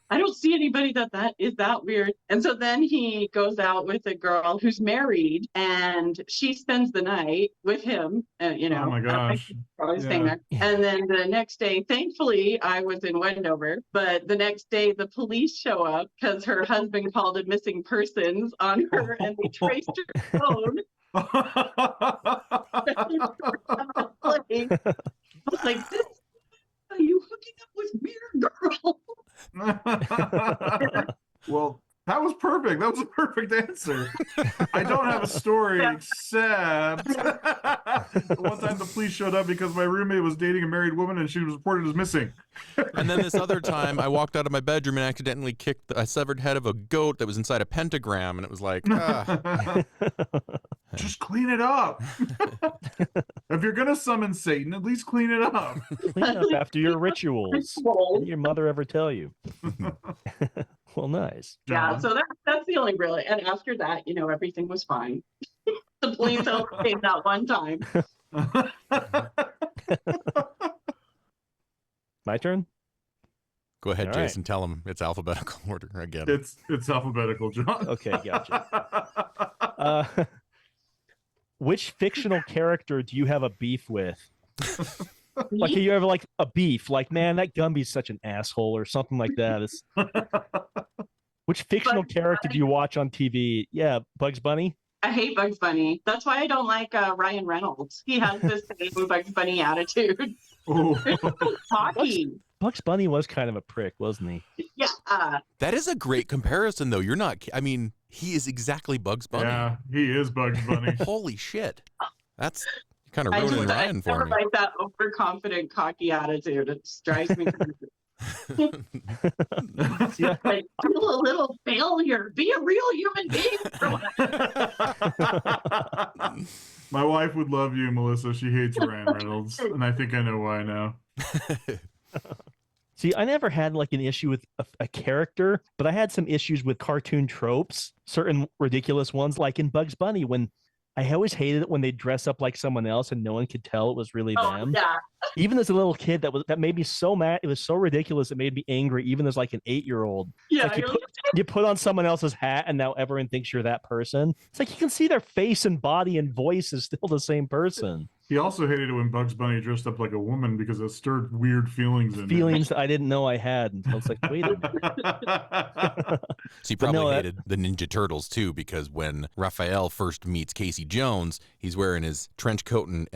D: I don't see anybody that is that weird. And so then he goes out with a girl who's married and she spends the night with him. Oh
B: my gosh.
D: Probably staying there. And then the next day, thankfully, I was in Wendover, but the next day the police show up because her husband called a missing persons on her and they traced her phone. I was like, are you hooking up with weird girls?
B: Well, that was perfect. That was a perfect answer. I don't have a story except one time the police showed up because my roommate was dating a married woman and she was reported as missing.
A: And then this other time, I walked out of my bedroom and accidentally kicked a severed head of a goat that was inside a pentagram, and it was like,
B: Just clean it up. If you're gonna summon Satan, at least clean it up.
C: Clean up after your rituals. Did your mother ever tell you? Well, nice.
D: Yeah, so that's the only really. And after that, everything was fine. The police only came that one time.
C: My turn?
A: Go ahead,
C: All
A: Jason. Tell him it's alphabetical order again.
B: It's alphabetical, John.
C: Okay, gotcha. Which fictional character do you have a beef with? Like, you ever like a beef? Like, man, that Gumby's such an asshole, or something like that. Which fictional character do you watch on TV? Yeah, Bugs Bunny.
D: I hate Bugs Bunny. That's why I don't like Ryan Reynolds. He has this same Bugs Bunny attitude. Cocky.
C: Bugs Bunny was kind of a prick, wasn't he?
D: Yeah.
A: That is a great comparison, though. You're not. I mean, he is exactly Bugs Bunny.
B: Yeah, he is Bugs Bunny.
A: Holy shit. That's Kind of
D: I
A: ruining
D: just I
A: Ryan for
D: never
A: me.
D: like that overconfident, cocky attitude. It just drives me crazy.
C: Yeah.
D: Like, feel a little failure. Be a real human being for once.
B: My wife would love you, Melissa. She hates Ryan Reynolds, and I think I know why now.
C: See, I never had like an issue with a character, but I had some issues with cartoon tropes, certain ridiculous ones, like in Bugs Bunny, when I always hated it when they dress up like someone else and no one could tell it was really them.
D: Yeah.
C: Even as a little kid, that made me so mad. It was so ridiculous. It made me angry, even as like an 8-year-old.
D: Yeah.
C: Like you put on someone else's hat and now everyone thinks you're that person. It's like you can see their face and body and voice is still the same person.
B: He also hated it when Bugs Bunny dressed up like a woman because it stirred weird feelings in him.
C: Feelings that I didn't know I had until it's like, wait a minute.
A: So he probably hated the Ninja Turtles too, because when Raphael first meets Casey Jones, he's wearing his trench coat and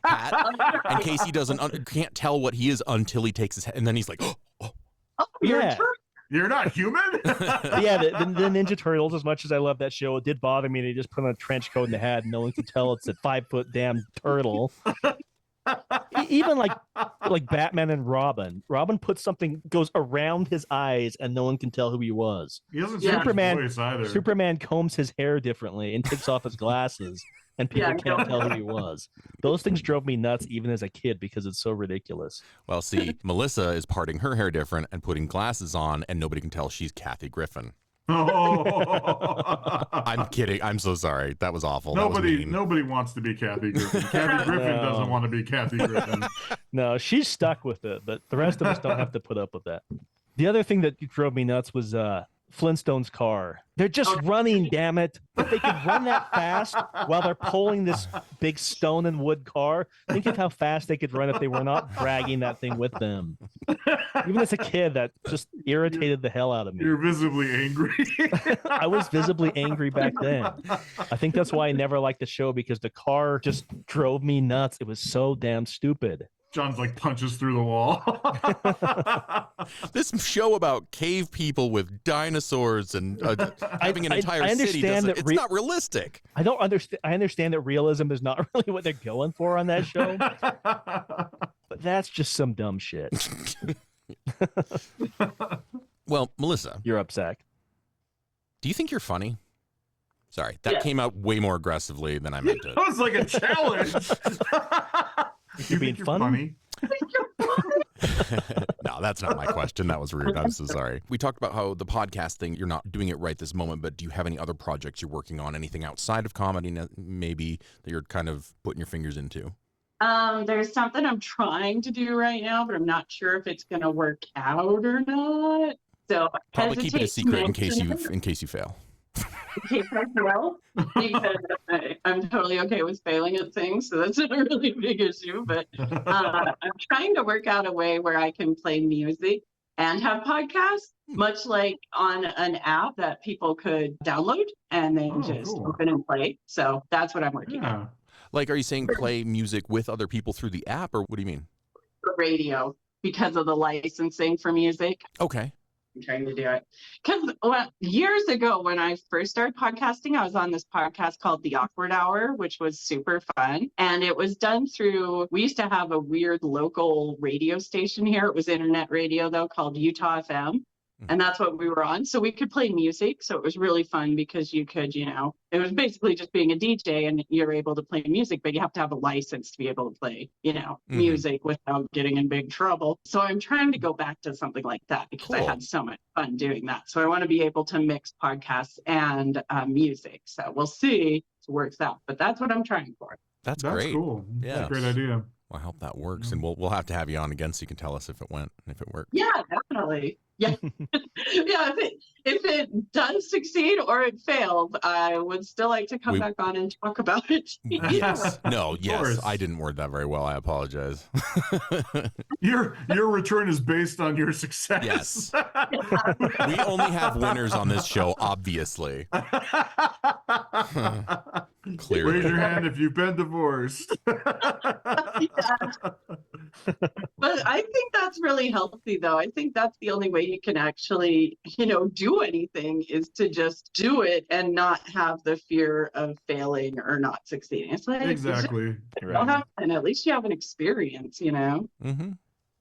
A: hat, and Casey can't tell what he is until he takes his hat, and then he's like, oh.
C: Yeah.
B: You're not human?
C: Yeah, the Ninja Turtles, as much as I love that show, it did bother me. They just put on a trench coat and a hat, and no one can tell it's a 5-foot damn turtle. Even like Batman and Robin. Robin puts something, goes around his eyes, and no one can tell who he was.
B: He doesn't change his voice either.
C: Superman combs his hair differently and takes off his glasses, and people can't tell who he was. Those things drove me nuts even as a kid because it's so ridiculous.
A: Well, see, Melissa is parting her hair different and putting glasses on, and nobody can tell she's Kathy Griffin.
B: Oh.
A: I'm kidding. I'm so sorry. That was awful.
B: Nobody wants to be Kathy Griffin. Kathy Griffin doesn't want to be Kathy Griffin.
C: No, she's stuck with it, but the rest of us don't have to put up with that. The other thing that drove me nuts was Flintstone's car. They're just running, damn it. If they could run that fast while they're pulling this big stone and wood car, think of how fast they could run if they were not dragging that thing with them. Even as a kid, that just irritated the hell out of me.
B: You're visibly angry.
C: I was visibly angry back then. I think that's why I never liked the show, because the car just drove me nuts. It was so damn stupid.
B: John's like punches through the wall.
A: This show about cave people with dinosaurs and having an entire city, it's not realistic.
C: I don't understand. I understand that realism is not really what they're going for on that show, but that's just some dumb shit.
A: Well, Melissa,
C: You're up, Zach.
A: do you think you're funny? Sorry, that came out way more aggressively than I meant it.
B: That was like a challenge.
C: You're being funny?
A: No, that's not my question. That was rude. I'm so sorry. We talked about how the podcast thing, you're not doing it right this moment, but do you have any other projects you're working on? Anything outside of comedy maybe that you're kind of putting your fingers into?
D: There's something I'm trying to do right now, but I'm not sure if it's going to work out or not. So
A: probably keep it a secret in case you fail.
D: In case I fail, because I'm totally okay with failing at things, so that's not a really big issue. But I'm trying to work out a way where I can play music and have podcasts, much like on an app that people could download and then open and play. So that's what I'm working on.
A: Like, are you saying play music with other people through the app, or what do you mean?
D: Radio, because of the licensing for music.
A: Okay.
D: I'm trying to do it because years ago when I first started podcasting, I was on this podcast called The Awkward Hour, which was super fun. And it was done through, we used to have a weird local radio station here. It was internet radio though, called Utah FM. And that's what we were on. So we could play music. So it was really fun because you could, it was basically just being a DJ and you're able to play music, but you have to have a license to be able to play, music without getting in big trouble. So I'm trying to go back to something like that because I had so much fun doing that. So I want to be able to mix podcasts and music. So we'll see if it works out, but that's what I'm trying for.
A: That's
B: great.
A: That's
B: cool.
A: Yeah.
B: That's a great idea.
A: Well, I hope that works. And we'll have to have you on again so you can tell us if it worked.
D: Yeah, definitely. Yeah. Yeah. If it does succeed or it fails, I would still like to come back on and talk about it.
A: Yes. No, yes. I didn't word that very well. I apologize.
B: Your return is based on your success.
A: Yes. We only have winners on this show, obviously. Clearly.
B: Raise your hand if you've been divorced.
D: But I think that's really healthy, though. I think that's the only way you can actually, do anything is to just do it and not have the fear of failing or not succeeding. It's like,
B: Exactly.
D: and at least you have an experience,
A: Mm-hmm.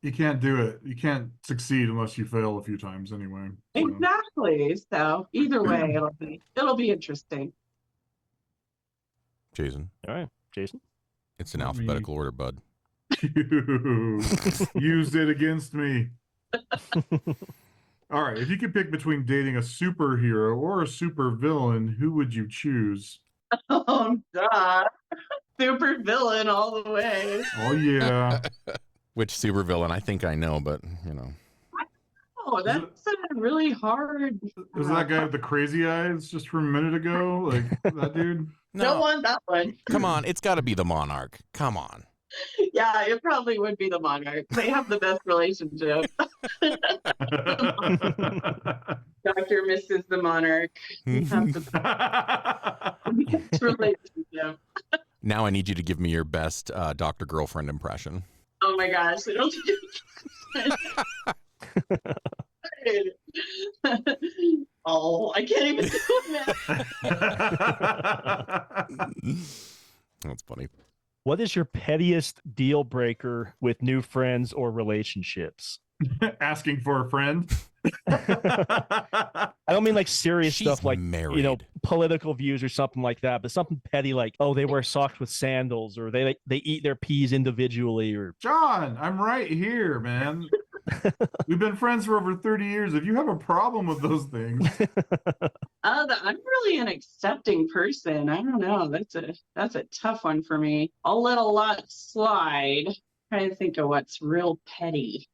B: You can't do it. You can't succeed unless you fail a few times anyway. So.
D: Exactly. So either way, it'll be interesting.
A: Jason.
C: All right, Jason.
A: It's in alphabetical order, bud.
B: You used it against me. All right. If you could pick between dating a superhero or a supervillain, who would you choose?
D: Oh, God. Super villain all the way.
B: Oh, yeah.
A: Which supervillain? I think I know, but
D: Oh, that's really hard.
B: Is that guy with the crazy eyes just from a minute ago? Like that dude?
D: Don't want that one.
A: Come on, it's got to be the Monarch. Come on.
D: Yeah, it probably would be the Monarch. They have the best relationship. Dr. Mrs. the Monarch. We have the best relationship.
A: Now I need you to give me your best Dr. Girlfriend impression.
D: Oh my gosh. I don't Oh, I can't even do it.
A: That's funny.
C: What is your pettiest deal breaker with new friends or relationships?
B: Asking for a friend.
C: I don't mean like serious
A: She's
C: stuff like
A: married.
C: political views or something like that, but something petty like, oh, they wear socks with sandals, or they eat their peas individually, or
B: John, I'm right here, man. We've been friends for over 30 years. If you have a problem with those things.
D: I'm really an accepting person. I don't know. That's a tough one for me. I'll let a lot slide. Trying to think of what's real petty.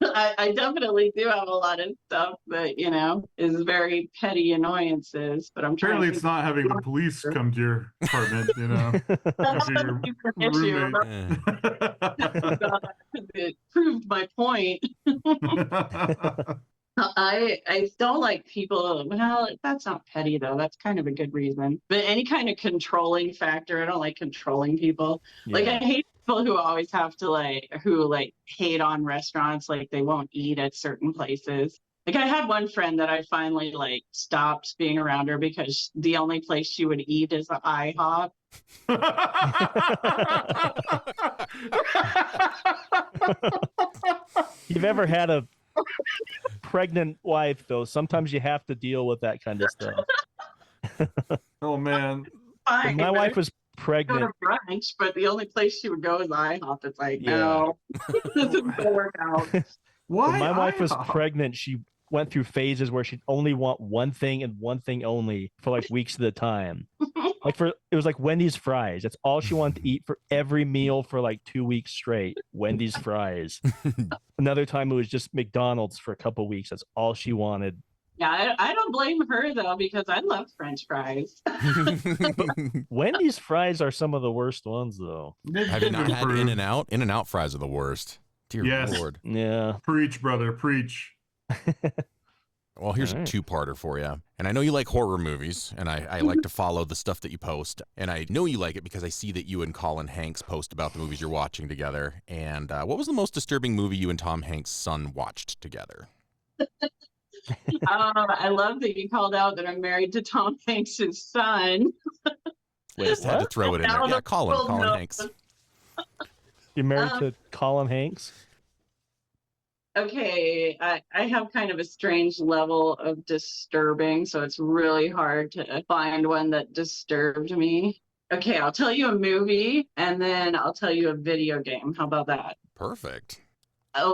D: I definitely do have a lot of stuff that, is very petty annoyances, but I'm trying
B: Apparently
D: to
B: it's not having the police come to your apartment,
D: That's
B: your
D: an issue.
B: roommate.
D: It proved my point. I don't like people. Well, that's not petty though. That's kind of a good reason. But any kind of controlling factor, I don't like controlling people.
C: Yeah.
D: Like I hate people who always have to who hate on restaurants, like they won't eat at certain places. Like I had one friend that I finally stopped being around her because the only place she would eat is the IHOP.
C: You've ever had a pregnant wife, though, sometimes you have to deal with that kind of stuff.
B: Oh man.
D: Fine,
C: When my wife was
D: go
C: pregnant,
D: to brunch, but the only place she would go is IHOP. It's like,
C: Yeah.
D: no, this isn't gonna work out.
B: Why?
C: when my wife was
B: IHOP?
C: pregnant, she went through phases where she'd only want one thing and one thing only for weeks at a time. It was like Wendy's fries. That's all she wanted to eat for every meal for 2 weeks straight. Wendy's fries. Another time it was just McDonald's for a couple weeks. That's all she wanted.
D: Yeah, I don't blame her though, because I love French fries.
C: Wendy's fries are some of the worst ones, though.
A: Have you not had In-N-Out? In-N-Out fries are the worst. Dear
B: Yes.
A: Lord.
C: Yeah.
B: Preach, brother, preach.
A: Well, here's
C: All right.
A: a two-parter for you. And I know you like horror movies, and I like to follow the stuff that you post. And I know you like it because I see that you and Colin Hanks post about the movies you're watching together. And what was the most disturbing movie you and Tom Hanks' son watched together?
D: I love that you called out that I'm married to Tom Hanks' son.
C: Wait,
A: Just had to
C: what?
A: throw it in there. Yeah, Colin Hanks.
C: You're married to Colin Hanks?
D: Okay, I have kind of a strange level of disturbing, so it's really hard to find one that disturbed me. Okay, I'll tell you a movie and then I'll tell you a video game. How about that?
A: Perfect.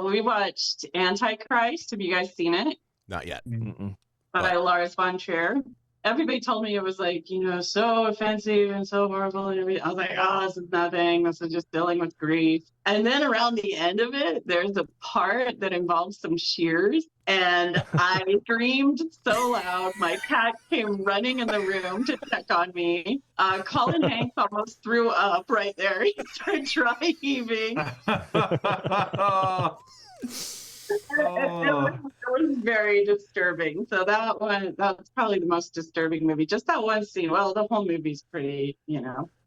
D: We watched Antichrist. Have you guys seen it?
A: Not yet.
C: Mm-mm.
D: By Lars von Trier. Everybody told me it was so offensive and so horrible and everything. I was like, oh, this is nothing. This is just dealing with grief. And then around the end of it, there's a part that involves some shears. And I screamed so loud. My cat came running in the room to check on me. Colin Hanks almost threw up right there. He started dry heaving. It was very disturbing. So that's probably the most disturbing movie. Just that one scene. Well, the whole movie's pretty,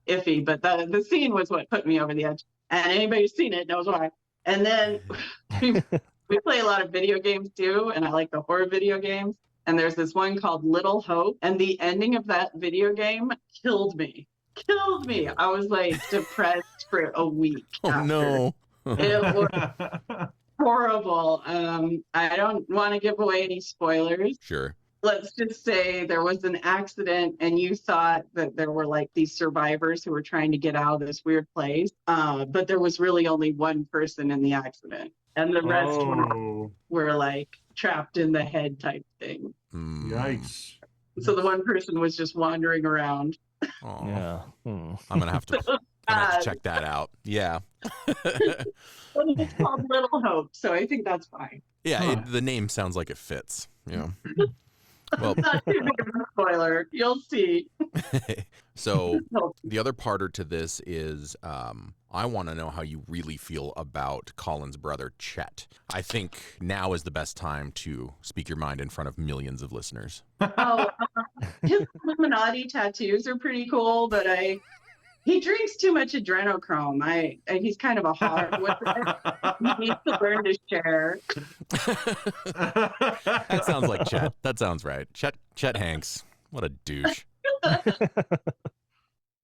D: iffy, but the scene was what put me over the edge. And anybody who's seen it knows why. And then we play a lot of video games too, and I like the horror video games. And there's this one called Little Hope, and the ending of that video game killed me. Killed me. I was like depressed for a week.
A: Oh
D: after.
A: no.
D: It was horrible. I don't want to give away any spoilers.
A: Sure.
D: Let's just say there was an accident and you thought that there were like these survivors who were trying to get out of this weird place. But there was really only one person in the accident. And the rest were like trapped in the head type thing.
B: Yikes.
D: So the one person was just wandering around.
A: Oh.
C: Yeah.
A: I'm gonna have to check that out. Yeah.
D: It's called Little Hope, so I think that's fine.
A: Yeah, the name sounds like it fits. Yeah. Well,
D: It's not too big of a spoiler. You'll see.
A: so the other parter to this is I want to know how you really feel about Colin's brother, Chet. I think now is the best time to speak your mind in front of millions of listeners.
D: Oh, his Illuminati tattoos are pretty cool, but he drinks too much adrenochrome. He's kind of a hog with it. He needs to learn to share.
A: That sounds like Chet. That sounds right. Chet Hanks. What a douche.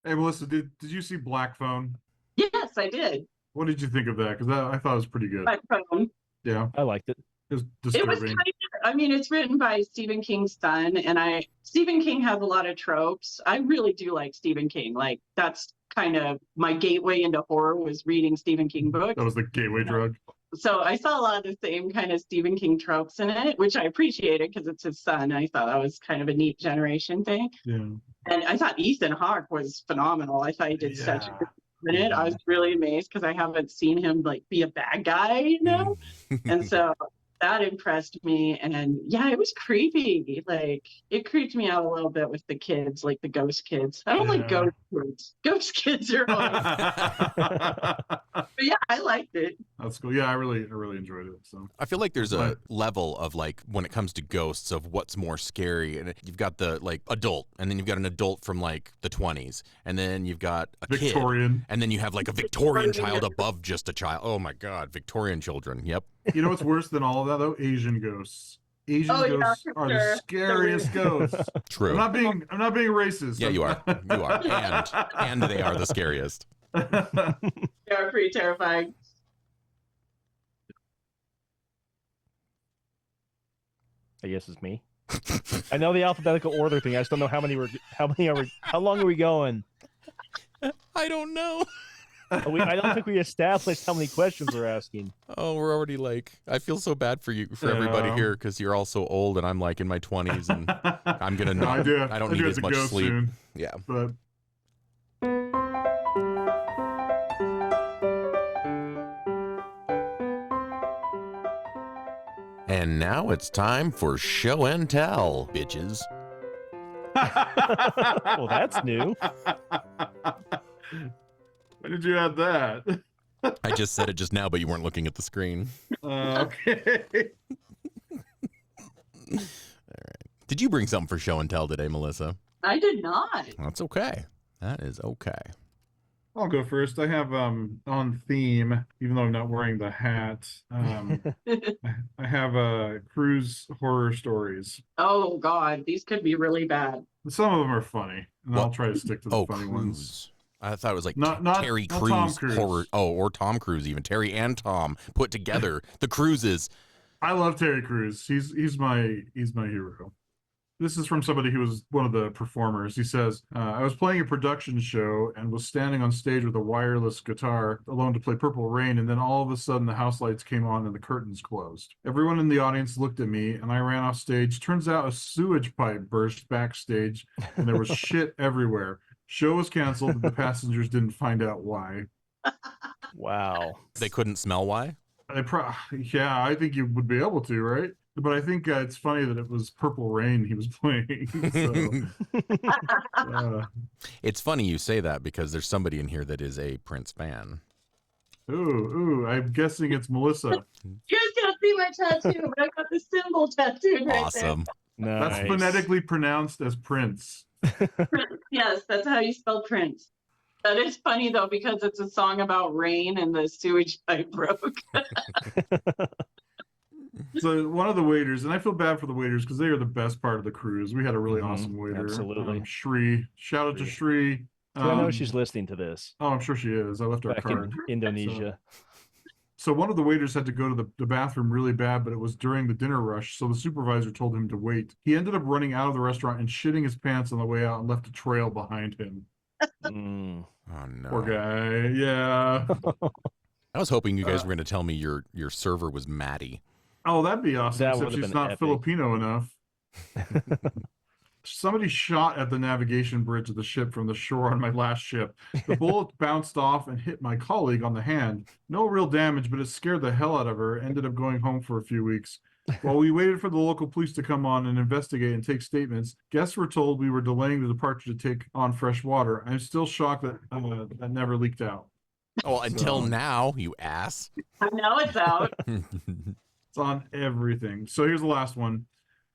B: Hey, Melissa, did you see Black Phone?
D: Yes, I did.
B: What did you think of that? Because I thought it was pretty good.
D: Black Phone.
B: Yeah,
C: I liked it.
B: it was
D: It was
B: disturbing.
D: it's written by Stephen King's son, and Stephen King has a lot of tropes. I really do like Stephen King. Like, that's kind of my gateway into horror, was reading Stephen King books.
B: That was the gateway drug.
D: So I saw a lot of the same kind of Stephen King tropes in it, which I appreciated because it's his son. I thought that was kind of a neat generation thing.
B: Yeah.
D: And I thought Ethan Hawke was phenomenal. I thought he did such a good job in it. I was really amazed because I haven't seen him like be a bad guy, you know? And so that impressed me. And yeah, it was creepy. Like, it creeped me out a little bit with the kids, like the ghost kids. I don't like ghost kids. Ghost kids are always. But yeah, I liked it.
B: That's cool. Yeah, I really enjoyed it. So
A: I feel like there's a level of, like, when it comes to ghosts, of what's more scary. And you've got the, like, adult, and then you've got an adult from, like, the 20s, and then you've got a
B: Victorian
A: kid, and then you have, like, a Victorian child above just a child. Oh my God, Victorian children. Yep.
B: You know what's worse than all of that though? Asian ghosts. Asian ghosts are the scariest ghosts.
A: True.
B: I'm not being racist.
A: Yeah, you are. You are. And they are the scariest.
D: They are pretty terrifying.
C: I guess it's me. I know the alphabetical order thing. I just don't know how long are we going?
A: I don't know.
C: I don't think we established how many questions we're asking.
A: Oh, we're already like, I feel so bad for everybody here, because you're all so old and I'm like in my 20s and I'm going to not, I don't need as much sleep.
B: Soon,
A: yeah.
B: But
A: And now it's time for show and tell, bitches.
C: Well, that's new.
B: when did you add that?
A: I just said it just now, but you weren't looking at the screen.
B: Okay.
A: All right. Did you bring something for show and tell today, Melissa?
D: I did not.
A: That's okay. That is okay.
B: I'll go first. I have on theme, even though I'm not wearing the hat. I have cruise horror stories.
D: Oh God, these could be really bad.
B: Some of them are funny, and I'll try to stick to the funny
A: cruise.
B: ones.
A: I thought it was like
B: not
A: Terry
B: not
A: Crews
B: Tom Cruise.
A: horror. Oh, or Tom Cruise even. Terry and Tom put together. The Cruises.
B: I love Terry Crews. He's my hero. This is from somebody who was one of the performers. He says, I was playing a production show and was standing on stage with a wireless guitar alone to play Purple Rain, and then all of a sudden the house lights came on and the curtains closed. Everyone in the audience looked at me and I ran off stage. Turns out a sewage pipe burst backstage and there was shit everywhere. Show was canceled and the passengers didn't find out why.
C: Wow.
A: They couldn't smell why?
B: Yeah, I think you would be able to, right? But I think it's funny that it was Purple Rain he was playing. So,
A: It's funny you say that, because there's somebody in here that is a Prince fan.
B: ooh, I'm guessing it's Melissa.
D: You guys can't see my tattoo, but I got the symbol tattooed right
A: Awesome.
C: Nice.
B: That's phonetically pronounced as Prince.
D: there. Prince. Yes, that's how you spell Prince. That is funny though, because it's a song about rain and the sewage pipe broke.
B: So one of the waiters, and I feel bad for the waiters because they are the best part of the cruise. We had a really awesome waiter.
C: Absolutely.
B: Shri. Shout out to Shri.
C: So I know she's listening to this.
B: Oh, I'm sure she is. I left her a
C: Back
B: card.
C: in Indonesia.
B: So one of the waiters had to go to the bathroom really bad, but it was during the dinner rush, so the supervisor told him to wait. He ended up running out of the restaurant and shitting his pants on the way out and left a trail behind him.
C: Mm.
A: Oh no.
B: Poor guy. Yeah.
A: I was hoping you guys were going to tell me your server was Maddie.
B: Oh, that'd be awesome,
C: That
B: except
C: would've
B: she's
C: been
B: not
C: epic.
B: Filipino enough. Somebody shot at the navigation bridge of the ship from the shore on my last ship. The bullet bounced off and hit my colleague on the hand. No real damage, but it scared the hell out of her. Ended up going home for a few weeks. While we waited for the local police to come on and investigate and take statements, guests were told we were delaying the departure to take on fresh water. I'm still shocked that that never leaked out.
A: Oh, until
B: So-
A: now, you ass.
D: Now it's out.
B: It's on everything. So here's the last one.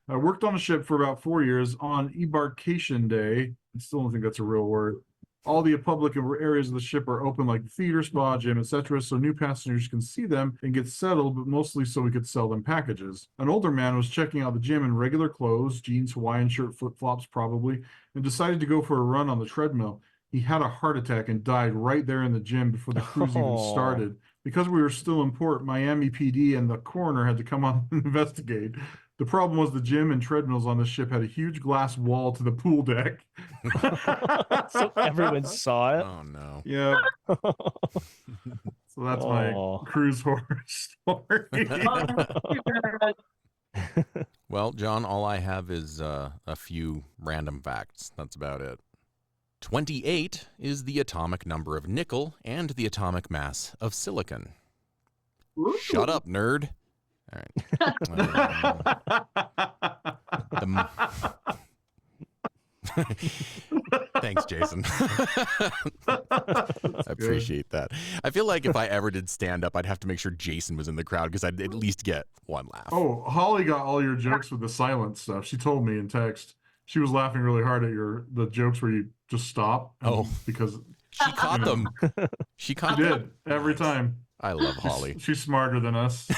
B: I worked on a ship for about 4 years. On embarkation day, I still don't think that's a real word. All the public areas of the ship are open, like the theater, spa, gym, etc., so new passengers can see them and get settled, but mostly so we could sell them packages. An older man was checking out the gym in regular clothes, jeans, Hawaiian shirt, flip-flops probably, and decided to go for a run on the treadmill. He had a heart attack and died right there in the gym before the cruise even
C: Oh.
B: started. Because we were still in port, Miami PD and the coroner had to come on and investigate. The problem was the gym and treadmills on the ship had a huge glass wall to the pool deck.
C: So everyone saw it.
A: Oh no.
B: Yeah. So that's my
C: Oh.
B: cruise horror story.
A: Well, John, all I have is a few random facts. That's about it. 28 is the atomic number of nickel and the atomic mass of silicon.
D: Ooh.
A: Shut up, nerd. All right. Thanks, Jason. I appreciate that. I feel like if I ever did stand up, I'd have to make sure Jason was in the crowd because I'd at least get one laugh.
B: Oh, Holly got all your jokes with the silent stuff. She told me in text. She was laughing really hard at the jokes where you just stop.
A: Oh.
B: Because
A: She caught them. She
B: she
A: caught them.
B: did every
A: Nice.
B: time.
A: I love Holly.
B: She's smarter than us.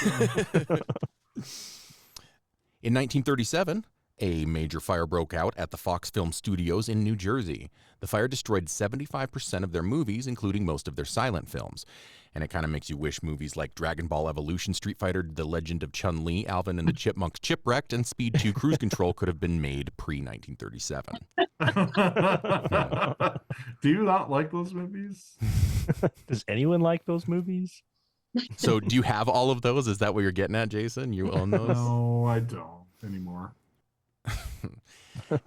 A: In 1937, a major fire broke out at the Fox Film Studios in New Jersey. The fire destroyed 75% of their movies, including most of their silent films. And it kind of makes you wish movies like Dragon Ball Evolution, Street Fighter, The Legend of Chun-Li, Alvin and the Chipmunks Chipwrecked, and Speed 2 Cruise Control could have been made pre-1937.
B: Do you not like those movies?
C: Does anyone like those movies?
A: So do you have all of those? Is that what you're getting at, Jason? You own those?
B: No, I don't anymore.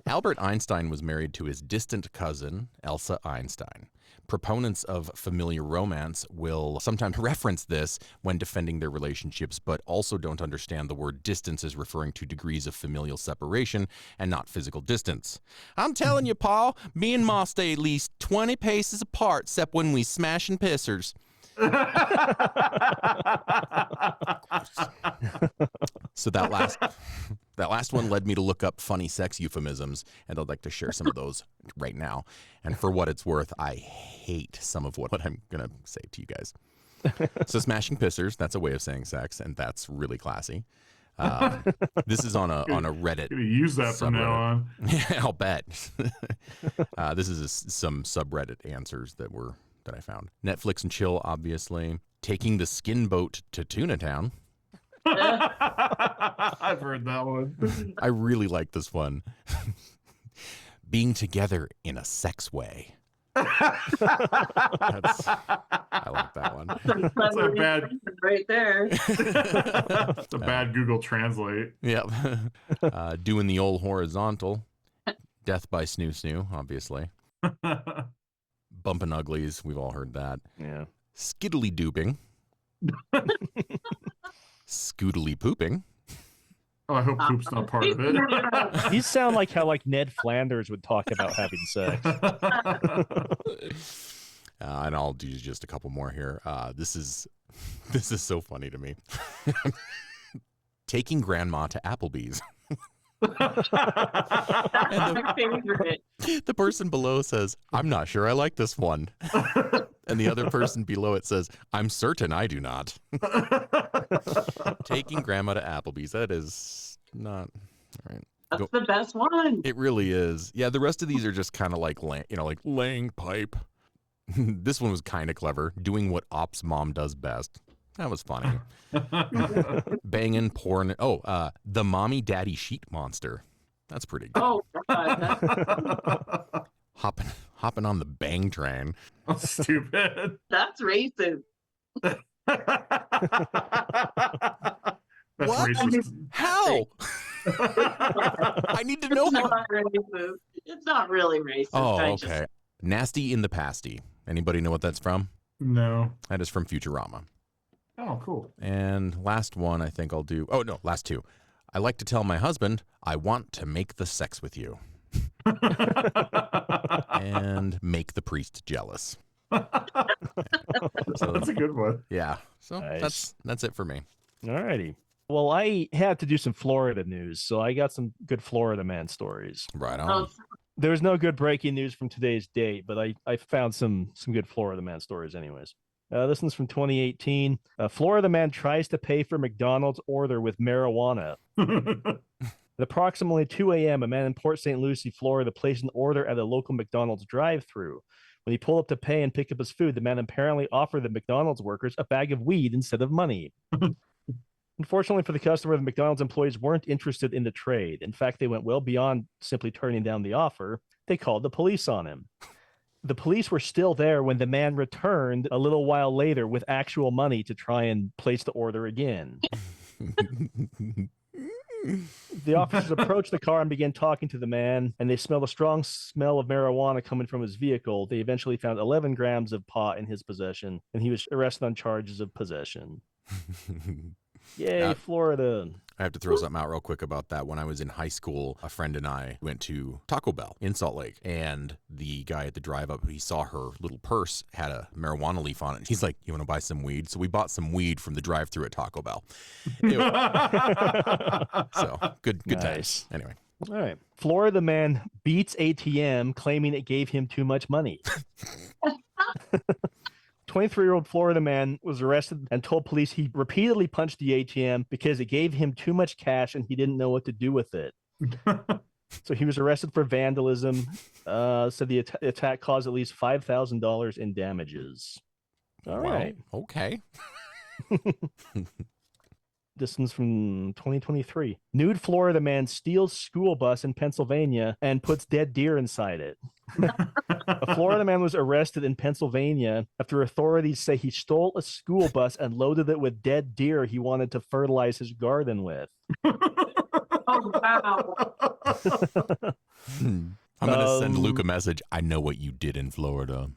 A: Albert Einstein was married to his distant cousin, Elsa Einstein. Proponents of familiar romance will sometimes reference this when defending their relationships, but also don't understand the word distance as referring to degrees of familial separation and not physical distance. I'm telling you, Paul, me and Ma stay at least 20 paces apart, except when we smashing pissers. So that last one led me to look up funny sex euphemisms, and I'd like to share some of those right now. And for what it's worth, I hate some of what I'm going to say to you guys. So smashing pissers, that's a way of saying sex, and that's really classy. This is on a Reddit.
B: Gonna use that from now on.
A: Yeah, I'll bet. This is some subreddit answers that I found. Netflix and chill, obviously. Taking the skin boat to Tuna Town.
B: I've heard that one.
A: I really like this one. Being together in a sex way. I like that one.
B: That's a bad,
D: right there.
B: it's a bad Google Translate.
A: Yep. Doing the old horizontal. Death by snoo snoo, obviously. Bumping uglies, we've all heard that.
C: Yeah.
A: Skiddly dooping. Scootily pooping.
B: Oh, I hope poop's not part of it.
C: These sound like how Ned Flanders would talk about having sex.
A: And I'll do just a couple more here. This is so funny to me. Taking grandma to Applebee's.
D: That's my favorite.
A: The person below says, I'm not sure I like this one. And the other person below it says, I'm certain I do not. Taking grandma to Applebee's. That is not all right.
D: That's the best one.
A: It really is. Yeah, the rest of these are just kind of like, like laying pipe. This one was kind of clever. Doing what Op's mom does best. That was funny. Banging, pouring. Oh, the mommy daddy sheet monster. That's pretty good.
D: Oh, God.
A: Hopping on the bang train.
B: Oh, stupid.
D: That's racist.
B: That's
A: What?
B: racist.
A: How? I need to know.
D: It's not racist. It's not really racist.
A: Oh,
D: I
A: okay. Nasty in the pasty. Anybody know what that's from?
B: No.
A: That is from Futurama.
B: Oh, cool.
A: And last one I think I'll do. Oh, no, last two. I like to tell my husband, I want to make the sex with you. And make the priest jealous. So,
B: That's a good one.
A: yeah. So
C: Nice.
A: that's it for me.
C: All righty. Well, I had to do some Florida news, so I got some good Florida man stories.
A: Right
D: Oh,
A: on.
C: There's no good breaking news from today's date, but I found some good Florida man stories anyways. This one's from 2018. Florida man tries to pay for McDonald's order with marijuana. At approximately 2 a.m., a man in Port St. Lucie, Florida, placed an order at a local McDonald's drive-thru. When he pulled up to pay and pick up his food, the man apparently offered the McDonald's workers a bag of weed instead of money. Unfortunately for the customer, the McDonald's employees weren't interested in the trade. In fact, they went well beyond simply turning down the offer. They called the police on him. The police were still there when the man returned a little while later with actual money to try and place the order again. The officers approached the car and began talking to the man, and they smelled a strong smell of marijuana coming from his vehicle. They eventually found 11 grams of pot in his possession, and he was arrested on charges of possession. Yay, Florida.
A: I have to throw something out real quick about that. When I was in high school, a friend and I went to Taco Bell in Salt Lake, and the guy at the drive up, he saw her little purse had a marijuana leaf on it. He's like, you want to buy some weed? So we bought some weed from the drive thru at Taco Bell. So good
C: Nice.
A: times. Anyway.
C: All right. Florida man beats ATM claiming it gave him too much money. 23-year-old Florida man was arrested and told police he repeatedly punched the ATM because it gave him too much cash and he didn't know what to do with it. So he was arrested for vandalism. Said the attack caused at least $5,000 in damages. All right.
A: Okay.
C: This one's from 2023. Nude Florida man steals school bus in Pennsylvania and puts dead deer inside it. A Florida man was arrested in Pennsylvania after authorities say he stole a school bus and loaded it with dead deer he wanted to fertilize his garden with.
D: Oh, wow.
A: I'm going to send Luke a message. I know what you did in Florida.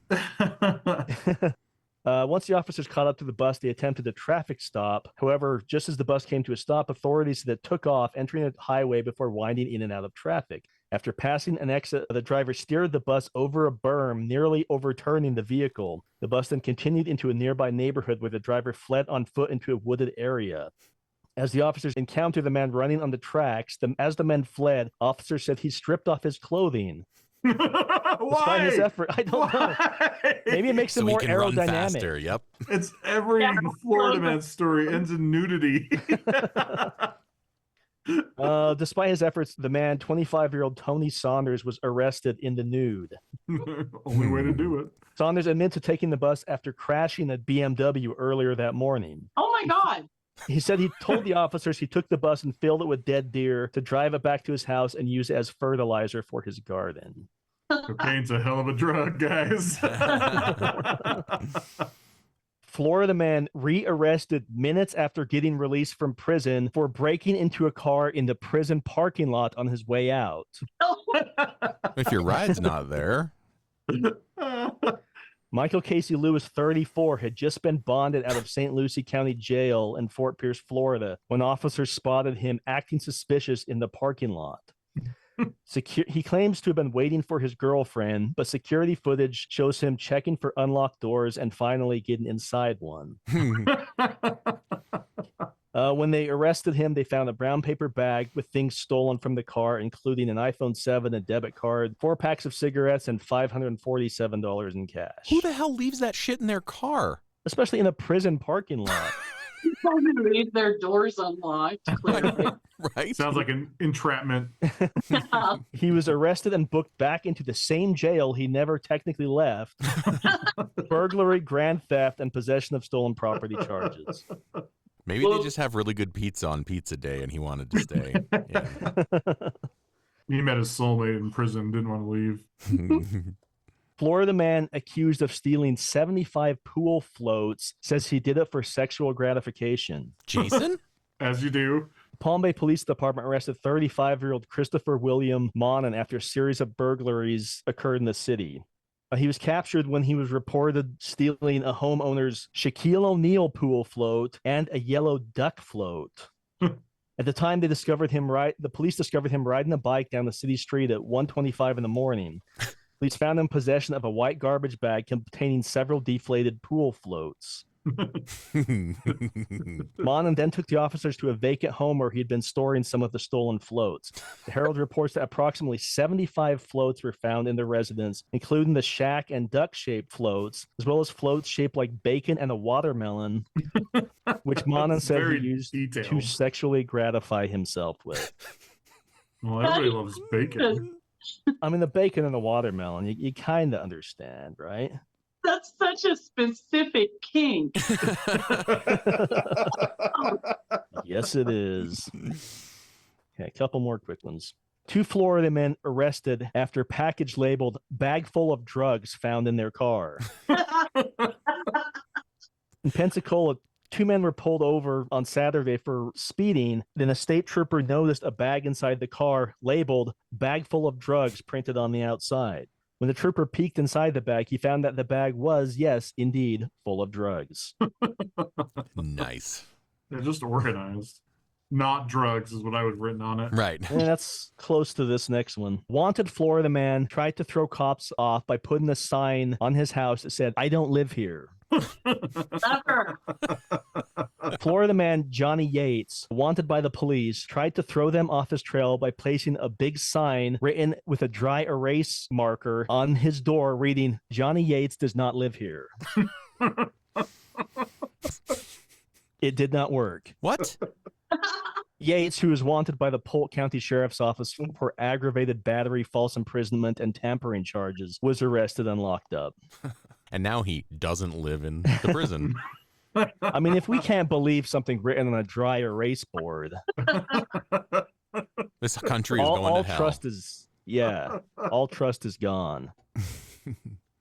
C: Once the officers caught up to the bus, they attempted a traffic stop. However, just as the bus came to a stop, authorities that took off, entering a highway before winding in and out of traffic. After passing an exit, the driver steered the bus over a berm, nearly overturning the vehicle. The bus then continued into a nearby neighborhood where the driver fled on foot into a wooded area. As the officers encountered the man running on the tracks, as the men fled, officers said he stripped off his clothing. Despite his effort, I don't know. Maybe it makes him more
A: run
C: aerodynamic.
A: faster. Yep.
B: It's every Florida man story ends in nudity.
C: Despite his efforts, the man, 25-year-old Tony Saunders, was arrested in the nude.
B: Only way to do it.
C: Saunders admitted to taking the bus after crashing a BMW earlier that morning.
D: Oh my God.
C: He said he told the officers he took the bus and filled it with dead deer to drive it back to his house and use it as fertilizer for his garden.
B: Cocaine's a hell of a drug, guys.
C: Florida man rearrested minutes after getting released from prison for breaking into a car in the prison parking lot on his way out.
A: If your ride's not there.
C: Michael Casey Lewis, 34, had just been bonded out of St. Lucie County Jail in Fort Pierce, Florida, when officers spotted him acting suspicious in the parking lot. He claims to have been waiting for his girlfriend, but security footage shows him checking for unlocked doors and finally getting inside one. When they arrested him, they found a brown paper bag with things stolen from the car, including an iPhone 7, a debit card, 4 packs of cigarettes, and $547 in cash.
A: Who the hell leaves that shit in their car?
C: Especially in a prison parking lot.
D: Probably leave their doors unlocked. Clearly.
A: Right?
B: Sounds like an entrapment.
C: He was arrested and booked back into the same jail he never technically left. Burglary, grand theft, and possession of stolen property charges.
A: Maybe they just have really good pizza on pizza day and he wanted to stay. Yeah.
B: He met his soulmate in prison, didn't want to leave.
C: Florida man accused of stealing 75 pool floats says he did it for sexual gratification.
A: Jason?
B: As you do.
C: Palm Bay Police Department arrested 35-year-old Christopher William Monin after a series of burglaries occurred in the city. He was captured when he was reported stealing a homeowner's Shaquille O'Neal pool float and a yellow duck float. At the time the police discovered him riding a bike down the city street at 1:25 in the morning. Police found him in possession of a white garbage bag containing several deflated pool floats. Monin then took the officers to a vacant home where he had been storing some of the stolen floats. The Herald reports that approximately 75 floats were found in the residence, including the shack and duck-shaped floats, as well as floats shaped like bacon and a watermelon, which Monin said he used to sexually gratify himself with.
B: Well, everybody loves bacon.
C: I mean, the bacon and the watermelon, you kind of understand, right?
D: That's such a specific kink.
C: Yes, it is. Okay, a couple more quick ones. 2 Florida men arrested after package labeled bag full of drugs found in their car. In Pensacola, 2 men were pulled over on Saturday for speeding. Then a state trooper noticed a bag inside the car labeled bag full of drugs printed on the outside. When the trooper peeked inside the bag, he found that the bag was, yes, indeed, full of drugs.
A: Nice.
B: They're just organized. Not drugs is what I would have written on it.
A: Right.
C: And that's close to this next one. Wanted Florida man tried to throw cops off by putting a sign on his house that said, "I don't live here." Florida man Johnny Yates, wanted by the police, tried to throw them off his trail by placing a big sign written with a dry erase marker on his door reading, "Johnny Yates does not live here." It did not work.
A: What?
C: Yates, who is wanted by the Polk County Sheriff's Office for aggravated battery, false imprisonment, and tampering charges, was arrested and locked up.
A: And now he doesn't live in the prison.
C: I mean, if we can't believe something written on a dry erase board,
A: This country is going
C: all
A: to hell.
C: trust is all trust is gone.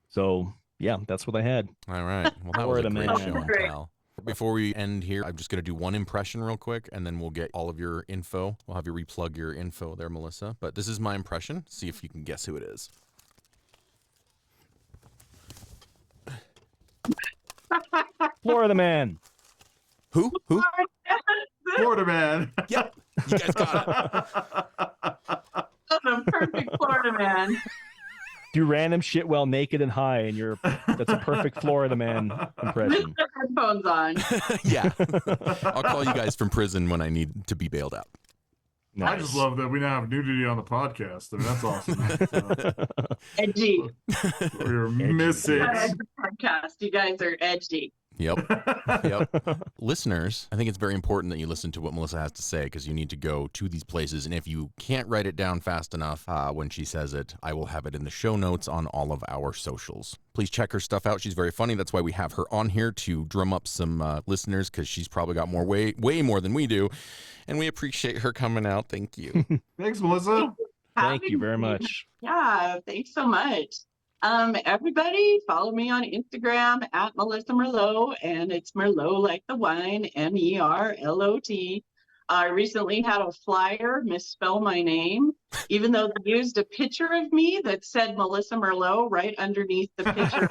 C: So yeah, that's what I had.
A: All right. Well, that was a
C: Florida
A: great
C: man.
A: show and
D: Great.
A: tell. Before we end here, I'm just going to do one impression real quick, and then we'll get all of your info. We'll have you replug your info there, Melissa. But this is my impression. See if you can guess who it is.
C: Florida man.
A: Who?
B: Florida man.
A: Yep. You guys got it.
D: The perfect Florida man.
C: Do random shit while naked and high, and that's a perfect Florida man impression.
D: With the headphones on.
A: Yeah. I'll call you guys from prison when I need to be bailed out.
B: I just love that we now have nudity on the podcast. I mean, that's awesome.
D: Edgy.
B: We're missing.
D: Podcast. You guys are edgy.
A: Yep. Listeners, I think it's very important that you listen to what Melissa has to say because you need to go to these places. And if you can't write it down fast enough when she says it, I will have it in the show notes on all of our socials. Please check her stuff out. She's very funny. That's why we have her on here to drum up some listeners because she's probably got way more than we do. And we appreciate her coming out. Thank you.
B: Thanks, Melissa.
C: Thank you very much.
D: Yeah, thanks so much. Everybody follow me on Instagram at Melissa Merlot, and it's Merlot like the wine, Merlot. I recently had a flyer misspell my name, even though they used a picture of me that said Melissa Merlot right underneath the picture.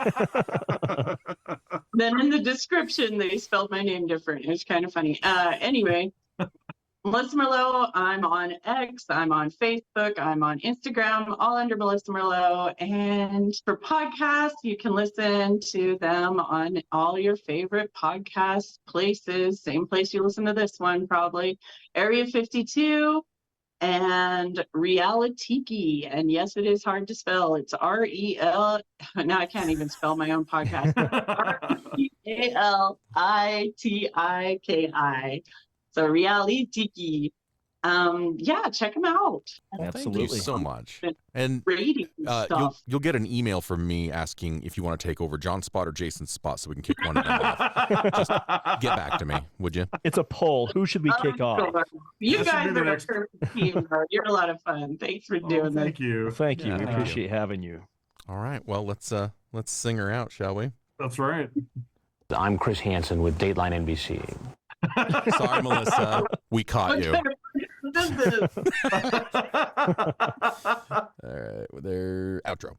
D: Then in the description, they spelled my name different. It was kind of funny. Anyway, Melissa Merlot. I'm on X, I'm on Facebook, I'm on Instagram, all under Melissa Merlot. And for podcasts, you can listen to them on all your favorite podcast places. Same place you listen to this one, probably. Area 52 and Realitiki. And yes, it is hard to spell. It's REL. Now I can't even spell my own podcast. REALITIKI. So Realitiki. Yeah, check them out.
A: Well,
C: Absolutely.
A: thank you so much. And
D: Rating stuff.
A: you'll get an email from me asking if you want to take over John's spot or Jason's spot so we can kick one of them off. Just get back to me, would you?
C: It's a poll. Who should we kick off?
D: You
B: That should
D: guys
B: be the
D: are a
B: next-
D: perfect team. Bro. You're a lot of fun. Thanks for doing
B: Thank
D: this.
B: you.
C: Thank you.
A: Yeah,
C: We
A: thank you.
C: appreciate having you.
A: All right. Well, let's sing her out, shall we?
B: That's right.
E: I'm Chris Hansen with Dateline NBC.
A: Sorry, Melissa. We caught
D: What
A: you.
D: kind of person is this?
A: All right. There. Outro.